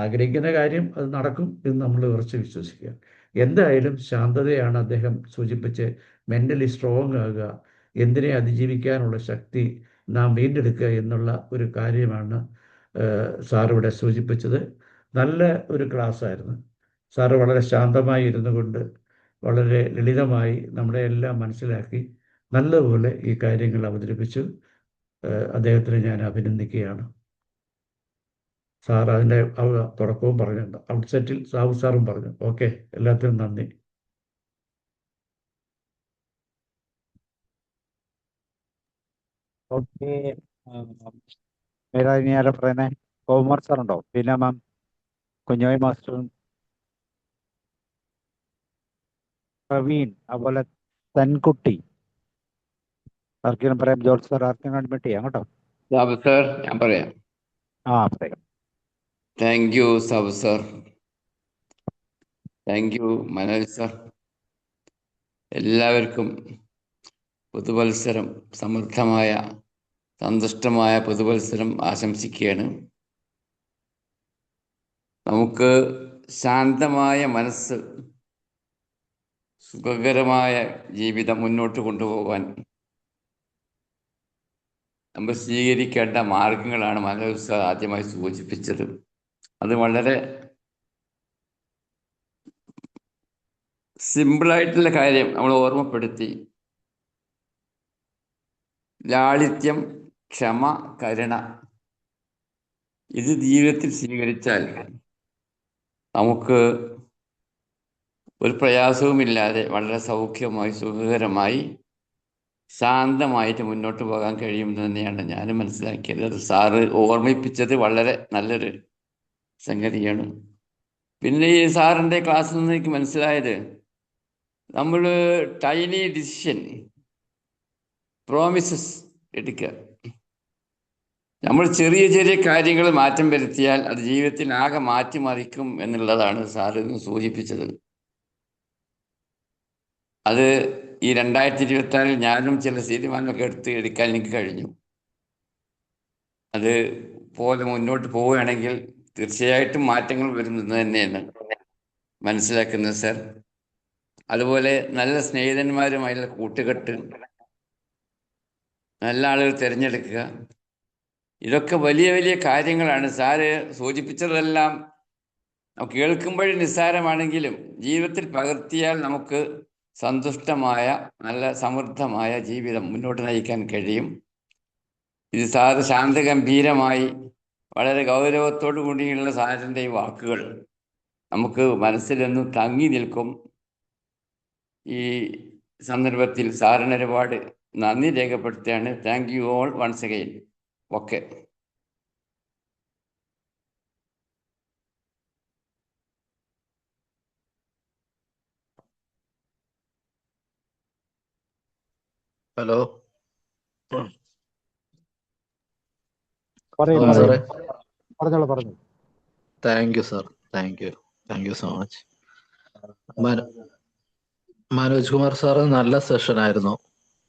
ആഗ്രഹിക്കുന്ന കാര്യം അത് നടക്കും എന്ന് നമ്മൾ ഉറച്ച് വിശ്വസിക്കുക. എന്തായാലും ശാന്തതയാണ് അദ്ദേഹം സൂചിപ്പിച്ച് മെൻ്റലി സ്ട്രോങ് ആകുക, എന്തിനെ അതിജീവിക്കാനുള്ള ശക്തി നാം വീണ്ടെടുക്കുക എന്നുള്ള ഒരു കാര്യമാണ് സാറിവിടെ സൂചിപ്പിച്ചത്. നല്ല ഒരു ക്ലാസ്സായിരുന്നു. സാറ് വളരെ ശാന്തമായി ഇരുന്നു കൊണ്ട് വളരെ ലളിതമായി നമ്മളെ എല്ലാം മനസ്സിലാക്കി നല്ലപോലെ ഈ കാര്യങ്ങൾ അവതരിപ്പിച്ചു. അദ്ദേഹത്തിന് ഞാൻ അഭിനന്ദിക്കുകയാണ്. സാർ അതിൻ്റെ തുടക്കവും പറഞ്ഞിട്ടുണ്ട്. ഔട്ട്സെറ്റിൽ സാബു സാറും പറഞ്ഞു. ഓക്കെ, എല്ലാത്തിനും നന്ദി.
ഓക്കെ, വേറെ ഇനി ആരാ പറയുന്നേ? കോമർ സാറുണ്ടോ? പിന്നെ മാം കുഞ്ഞോയ് മാസ്റ്ററും പ്രവീൺ, അതുപോലെ തൻകുട്ടി. ആർക്കെങ്കിലും പറയാം? ജോർജ് സാർ ആർക്കെങ്കിലും അഡ്മിറ്റ് ചെയ്യാം കേട്ടോ.
സാബു സാർ, ഞാൻ പറയാം.
പറയാം.
Thank you Sabu sir. Thank U Manoj sir. എല്ലാവർക്കും പുതുവത്സരം, സമൃദ്ധമായ സന്തുഷ്ടമായ പുതുവത്സരം ആശംസിക്കുകയാണ്. നമുക്ക് ശാന്തമായ മനസ്സ്, സുഖകരമായ ജീവിതം മുന്നോട്ട് കൊണ്ടുപോകാൻ നമ്മൾ സ്വീകരിക്കേണ്ട മാർഗങ്ങളാണ് മനോജ് സാർ ആദ്യമായി സൂചിപ്പിച്ചത്. അത് വളരെ സിമ്പിളായിട്ടുള്ള കാര്യം നമ്മൾ ഓർമ്മപ്പെടുത്തി. ലാളിത്യം, ക്ഷമ, കരുണ, ഇത് ജീവിതത്തിൽ സ്വീകരിച്ചാൽ നമുക്ക് ഒരു പ്രയാസവുമില്ലാതെ വളരെ സൗഖ്യമായി, സുഖകരമായി, ശാന്തമായിട്ട് മുന്നോട്ട് പോകാൻ കഴിയുമെന്ന് തന്നെയാണ് ഞാനും മനസ്സിലാക്കിയത്. അത് സാറ് ഓർമ്മിപ്പിച്ചത് വളരെ നല്ലൊരു സംഗതിയാണ്. പിന്നെ ഈ സാറിൻ്റെ ക്ലാസ്സിൽ നിന്ന് എനിക്ക് മനസ്സിലായത്, നമ്മൾ ടൈനി ഡിസിഷൻ, പ്രോമിസസ് എടുക്കുക. നമ്മൾ ചെറിയ ചെറിയ കാര്യങ്ങൾ മാറ്റം വരുത്തിയാൽ അത് ജീവിതത്തിൽ ആകെ മാറ്റിമറിക്കും എന്നുള്ളതാണ് സാറ് സൂചിപ്പിച്ചത്. അത് ഈ 2026 ഞാനും ചില തീരുമാനമൊക്കെ എടുക്കാൻ എനിക്ക് കഴിഞ്ഞു. അത് പോലെ മുന്നോട്ട് പോവുകയാണെങ്കിൽ തീർച്ചയായിട്ടും മാറ്റങ്ങൾ വരുന്നത് തന്നെയാണ് മനസ്സിലാക്കുന്നത് സർ. അതുപോലെ നല്ല സ്നേഹിതന്മാരുമായുള്ള കൂട്ടുകെട്ട്, നല്ല ആളുകൾ തിരഞ്ഞെടുക്കുക, ഇതൊക്കെ വലിയ വലിയ കാര്യങ്ങളാണ്. സാറ് സൂചിപ്പിച്ചതെല്ലാം കേൾക്കുമ്പോഴും നിസ്സാരമാണെങ്കിലും ജീവിതത്തിൽ പകർത്തിയാൽ നമുക്ക് സന്തുഷ്ടമായ നല്ല സമൃദ്ധമായ ജീവിതം മുന്നോട്ട് നയിക്കാൻ കഴിയും. ഇത് സാറ് ശാന്തഗംഭീരമായി വളരെ ഗൗരവത്തോടു കൂടിയുള്ള സാറിൻ്റെ ഈ വാക്കുകൾ നമുക്ക് മനസ്സിലെന്നും തങ്ങി നിൽക്കും. ഈ സന്ദർഭത്തിൽ സാറിന് ഒരുപാട് നന്ദി രേഖപ്പെടുത്തുകയാണ്. Thank you all once again. Okay.
Hello
പറയൂ
സാറേ.
പറഞ്ഞോളൂ.
Thank you sir. Thank you so much. Manoj Kumar sir നല്ല സെഷൻ ആയിരുന്നു.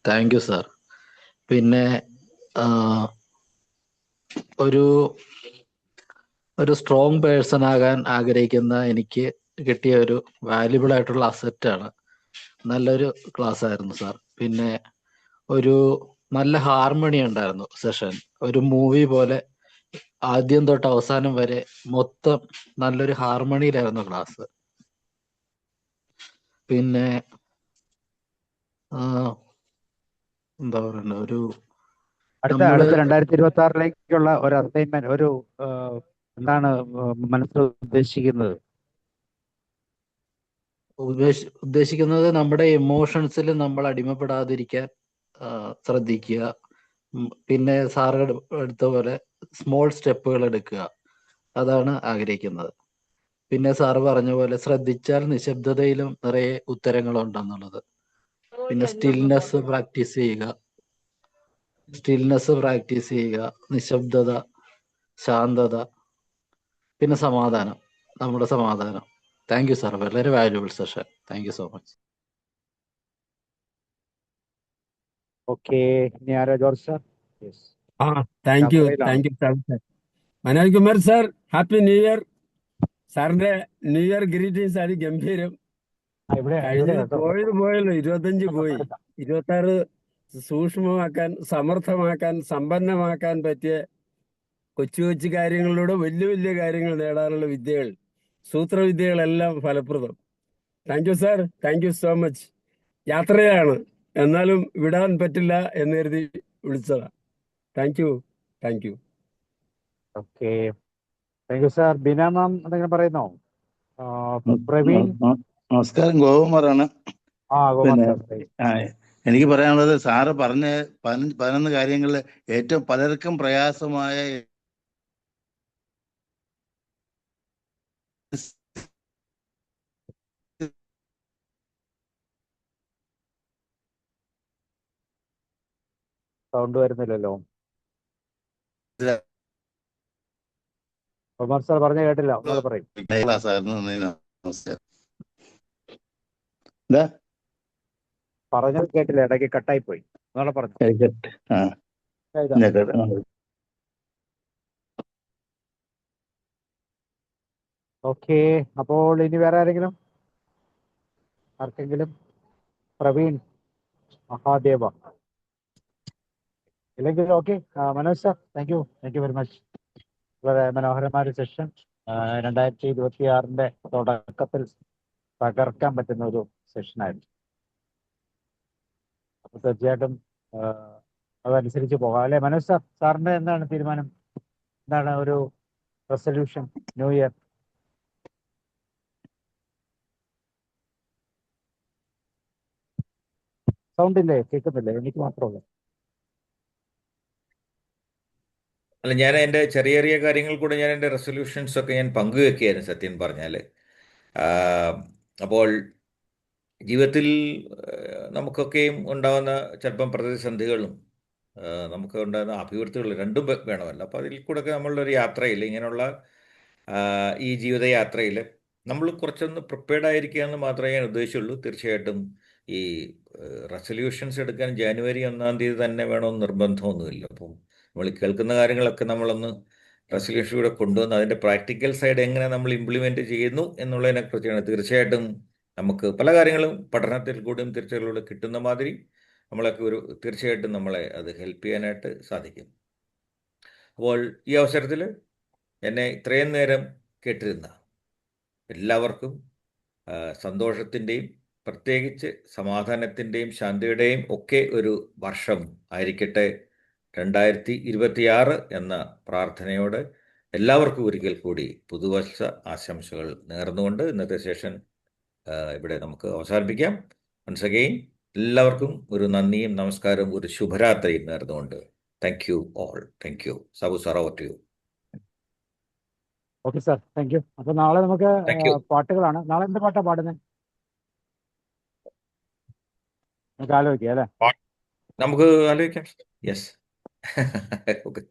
Thank you sir. പിന്നെ ഒരു സ്ട്രോങ് പേഴ്സൺ ആകാൻ ആഗ്രഹിക്കുന്ന എനിക്ക് കിട്ടിയ ഒരു വാല്യുബിൾ ആയിട്ടുള്ള അസറ്റാണ്. നല്ലൊരു ക്ലാസ് ആയിരുന്നു സാർ. പിന്നെ ഒരു നല്ല ഹാർമണി ഉണ്ടായിരുന്നു സെഷൻ. ഒരു മൂവി പോലെ ആദ്യം തൊട്ട് അവസാനം വരെ മൊത്തം നല്ലൊരു ഹാർമണിയിലായിരുന്നു ക്ലാസ്. പിന്നെ എന്താ പറയുക,
അടുത്ത 2026 ഒരു അസൈൻമെന്റ്, എന്താണ് മനസ്സിൽ ഉദ്ദേശിക്കുന്നത്?
ഉദ്ദേശിക്കുന്നത് നമ്മുടെ ഇമോഷൻസിൽ നമ്മൾ അടിമപ്പെടാതിരിക്കാൻ ശ്രദ്ധിക്കുക. പിന്നെ സാറ് എടുത്ത പോലെ സ്മോൾ സ്റ്റെപ്പുകൾ എടുക്കുക, അതാണ് ആഗ്രഹിക്കുന്നത്. പിന്നെ സാറ് പറഞ്ഞ പോലെ ശ്രദ്ധിച്ചാൽ നിശബ്ദതയിലും നിറയെ ഉത്തരങ്ങളുണ്ടെന്നുള്ളത്. പിന്നെ സ്റ്റിൽനെസ് പ്രാക്ടീസ് ചെയ്യുക, നിശബ്ദത, ശാന്തത, പിന്നെ സമാധാനം, നമ്മുടെ സമാധാനം. Thank you sir. വളരെ valuable session. Thank you so much.
Okay, ഇനി ആരാ? George sir.
Thank you sir. Manoj Kumar sir, happy new year. സാറിന്റെ ന്യൂ ഇയർ ഗ്രീറ്റിംഗ്സ് അതിഗംഭീരം. കഴിഞ്ഞത് പോയല്ലോ, 25 പോയി. 26 സൂക്ഷ്മമാക്കാൻ, സമർത്ഥമാക്കാൻ, സമ്പന്നമാക്കാൻ പറ്റിയ കൊച്ചു കൊച്ചു കാര്യങ്ങളിലൂടെ വലിയ വലിയ കാര്യങ്ങൾ നേടാനുള്ള വിദ്യകൾ, സൂത്രവിദ്യകളെല്ലാം ഫലപ്രദം. Thank you sir. Thank you so much. യാത്രയാണ്, എന്നാലും വിടാൻ പറ്റില്ല എന്ന് കരുതി വിളിച്ചതാ. Thank you.
Okay, thank you sir. Beena ma'am എന്തെങ്കിലും പറയുന്നോ? പ്രവീൺ.
നമസ്കാരം, ഗോകുമാറാണ്. പിന്നെ എനിക്ക് പറയാനുള്ളത്, സാറ് പറഞ്ഞ 11 കാര്യങ്ങളിൽ ഏറ്റവും പലർക്കും പ്രയാസമായ
സൗണ്ട് വരുന്നില്ലല്ലോ. കുമാർ സാർ പറഞ്ഞ കേട്ടില്ല, പറയും.
ക്ലാസ് ആയിരുന്നു. നമസ്കാരം.
പറഞ്ഞത് കേട്ടില്ല, ഇടയ്ക്ക് കട്ടായി പോയി. പറഞ്ഞു. ഓക്കെ, അപ്പോൾ ഇനി വേറെ ആർക്കെങ്കിലും? പ്രവീൺ, മഹാദേവ ഇല്ലെങ്കിൽ okay. Manoj sir, thank you very much. വളരെ മനോഹരമായ ഒരു സെഷൻ. 2026 തുടക്കത്തിൽ തകർക്കാൻ പറ്റുന്ന ഒരു സെഷനായിരുന്നു. അപ്പൊ തീർച്ചയായിട്ടും അതനുസരിച്ച് പോകാം അല്ലെ മനോജ് സാർ? സാറിന്റെ എന്താണ് തീരുമാനം? എന്താണ് ഒരു റെസൊല്യൂഷൻ ന്യൂ ഇയർ? സൗണ്ട് ഇല്ലേ? കേൾക്കുന്നില്ലേ? എനിക്ക് മാത്രമല്ല.
അല്ല, ഞാൻ എൻ്റെ ചെറിയ ചെറിയ കാര്യങ്ങൾ കൂടെ ഞാൻ എൻ്റെ റെസൊല്യൂഷൻസ് ഒക്കെ ഞാൻ പങ്കുവെക്കുകയായിരുന്നു സത്യം പറഞ്ഞാൽ. അപ്പോൾ ജീവിതത്തിൽ നമുക്കൊക്കെയും ഉണ്ടാകുന്ന ചിലപ്പം പ്രതിസന്ധികളും നമുക്ക് ഉണ്ടാകുന്ന അഭിവൃദ്ധികളും രണ്ടും വേണമല്ലോ. അപ്പോൾ അതിൽ കൂടെയൊക്കെ നമ്മളുടെ ഒരു യാത്രയിൽ, ഇങ്ങനെയുള്ള ഈ ജീവിതയാത്രയിൽ നമ്മൾ കുറച്ചൊന്ന് പ്രിപ്പയർഡ് ആയിരിക്കുക എന്ന് മാത്രമേ ഞാൻ ഉദ്ദേശിച്ചുള്ളൂ. തീർച്ചയായിട്ടും ഈ റെസൊല്യൂഷൻസ് എടുക്കാൻ ജനുവരി 1 തന്നെ വേണമെന്ന് നിർബന്ധമൊന്നുമില്ല. അപ്പം നമ്മൾ കേൾക്കുന്ന കാര്യങ്ങളൊക്കെ നമ്മളൊന്ന് റെസൊല്യൂഷനിലൂടെ കൊണ്ടുവന്ന് അതിൻ്റെ പ്രാക്ടിക്കൽ സൈഡ് എങ്ങനെ നമ്മൾ ഇംപ്ലിമെൻ്റ് ചെയ്യുന്നു എന്നുള്ളതിനെക്കുറിച്ചാണ്. തീർച്ചയായിട്ടും നമുക്ക് പല കാര്യങ്ങളും പഠനത്തിൽ കൂടിയും തീർച്ചയായിട്ടും കിട്ടുന്ന മാതിരി നമ്മളൊക്കെ തീർച്ചയായിട്ടും നമ്മളെ അത് ഹെൽപ്പ് ചെയ്യാനായിട്ട് സാധിക്കും. അപ്പോൾ ഈ അവസരത്തിൽ എന്നെ ഇത്രയും നേരം കേട്ടിരുന്ന എല്ലാവർക്കും സന്തോഷത്തിൻ്റെയും പ്രത്യേകിച്ച് സമാധാനത്തിൻ്റെയും ശാന്തിയുടെയും ഒക്കെ ഒരു വർഷം ആയിരിക്കട്ടെ 2026 എന്ന പ്രാർത്ഥനയോടെ എല്ലാവർക്കും ഒരിക്കൽ കൂടി പുതുവർഷ ആശംസകൾ നേർന്നുകൊണ്ട് ഇന്നത്തെ സെഷൻ ഇവിടെ നമുക്ക് അവസാനിപ്പിക്കാം. വൺസ് അഗെയിൻ എല്ലാവർക്കും ഒരു നന്ദിയും നമസ്കാരവും ഒരു ശുഭരാത്രിയും നേർന്നുകൊണ്ട് thank you all. Thank you. Sabu sir, over to you.
Okay sir, thank you. അപ്പൊ നാളെ നമുക്ക്
താങ്ക് യു.
പാട്ടുകളാണ്. നാളെ എന്ത് പാട്ടാ പാടുന്നത് നമുക്ക് ആലോചിക്കാം അല്ലേ?
നമുക്ക് ആലോചിക്കാം. യെസ്. ഓക്കെ.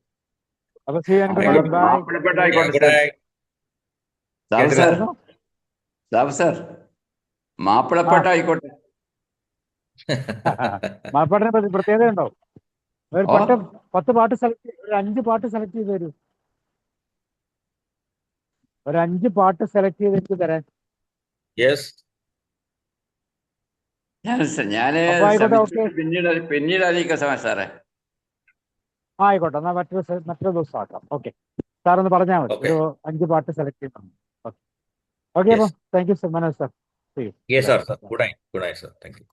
അപ്പൊ see you and good night. Bye.
മാപ്പിളപ്പാട്ട് ആയിക്കോട്ടെ
good
sir.
Night.
Sabu sir, Sabu sir, മാപ്പിളപ്പാട്ട് ആയിക്കോട്ടെ.
മാപ്പാട്ടിനെ പറ്റി പ്രത്യേകത ഉണ്ടോ? ഒരു
ഓ
10 പാട്ട് ഒരു 5 പാട്ട് സെലക്ട് ചെയ്ത് തരൂ. ഒരു 5 പാട്ട് സെലക്ട് ചെയ്ത് എനിക്ക് തരാൻ.
യെസ്.
ഞാൻ
അപ്പൊ ആയിക്കോട്ടെ. ഓക്കെ,
ശ്രമിച്ചിട്ട് പിന്നീട് അറിയിക്കാം സാറേ.
ആയിക്കോട്ടെ. എന്നാ മറ്റൊരു ദിവസം ആക്കാം. ഓക്കെ, സാർ ഒന്ന് പറഞ്ഞാൽ മതി.
ഓക്കെ.
ഒരു 5 പാട്ട് സെലക്ട് ചെയ്യണം. Okay, okay. അപ്പൊ
yes.
Thank you so Manoj sir.
Yes sir. Good night. Good night sir. Thank U.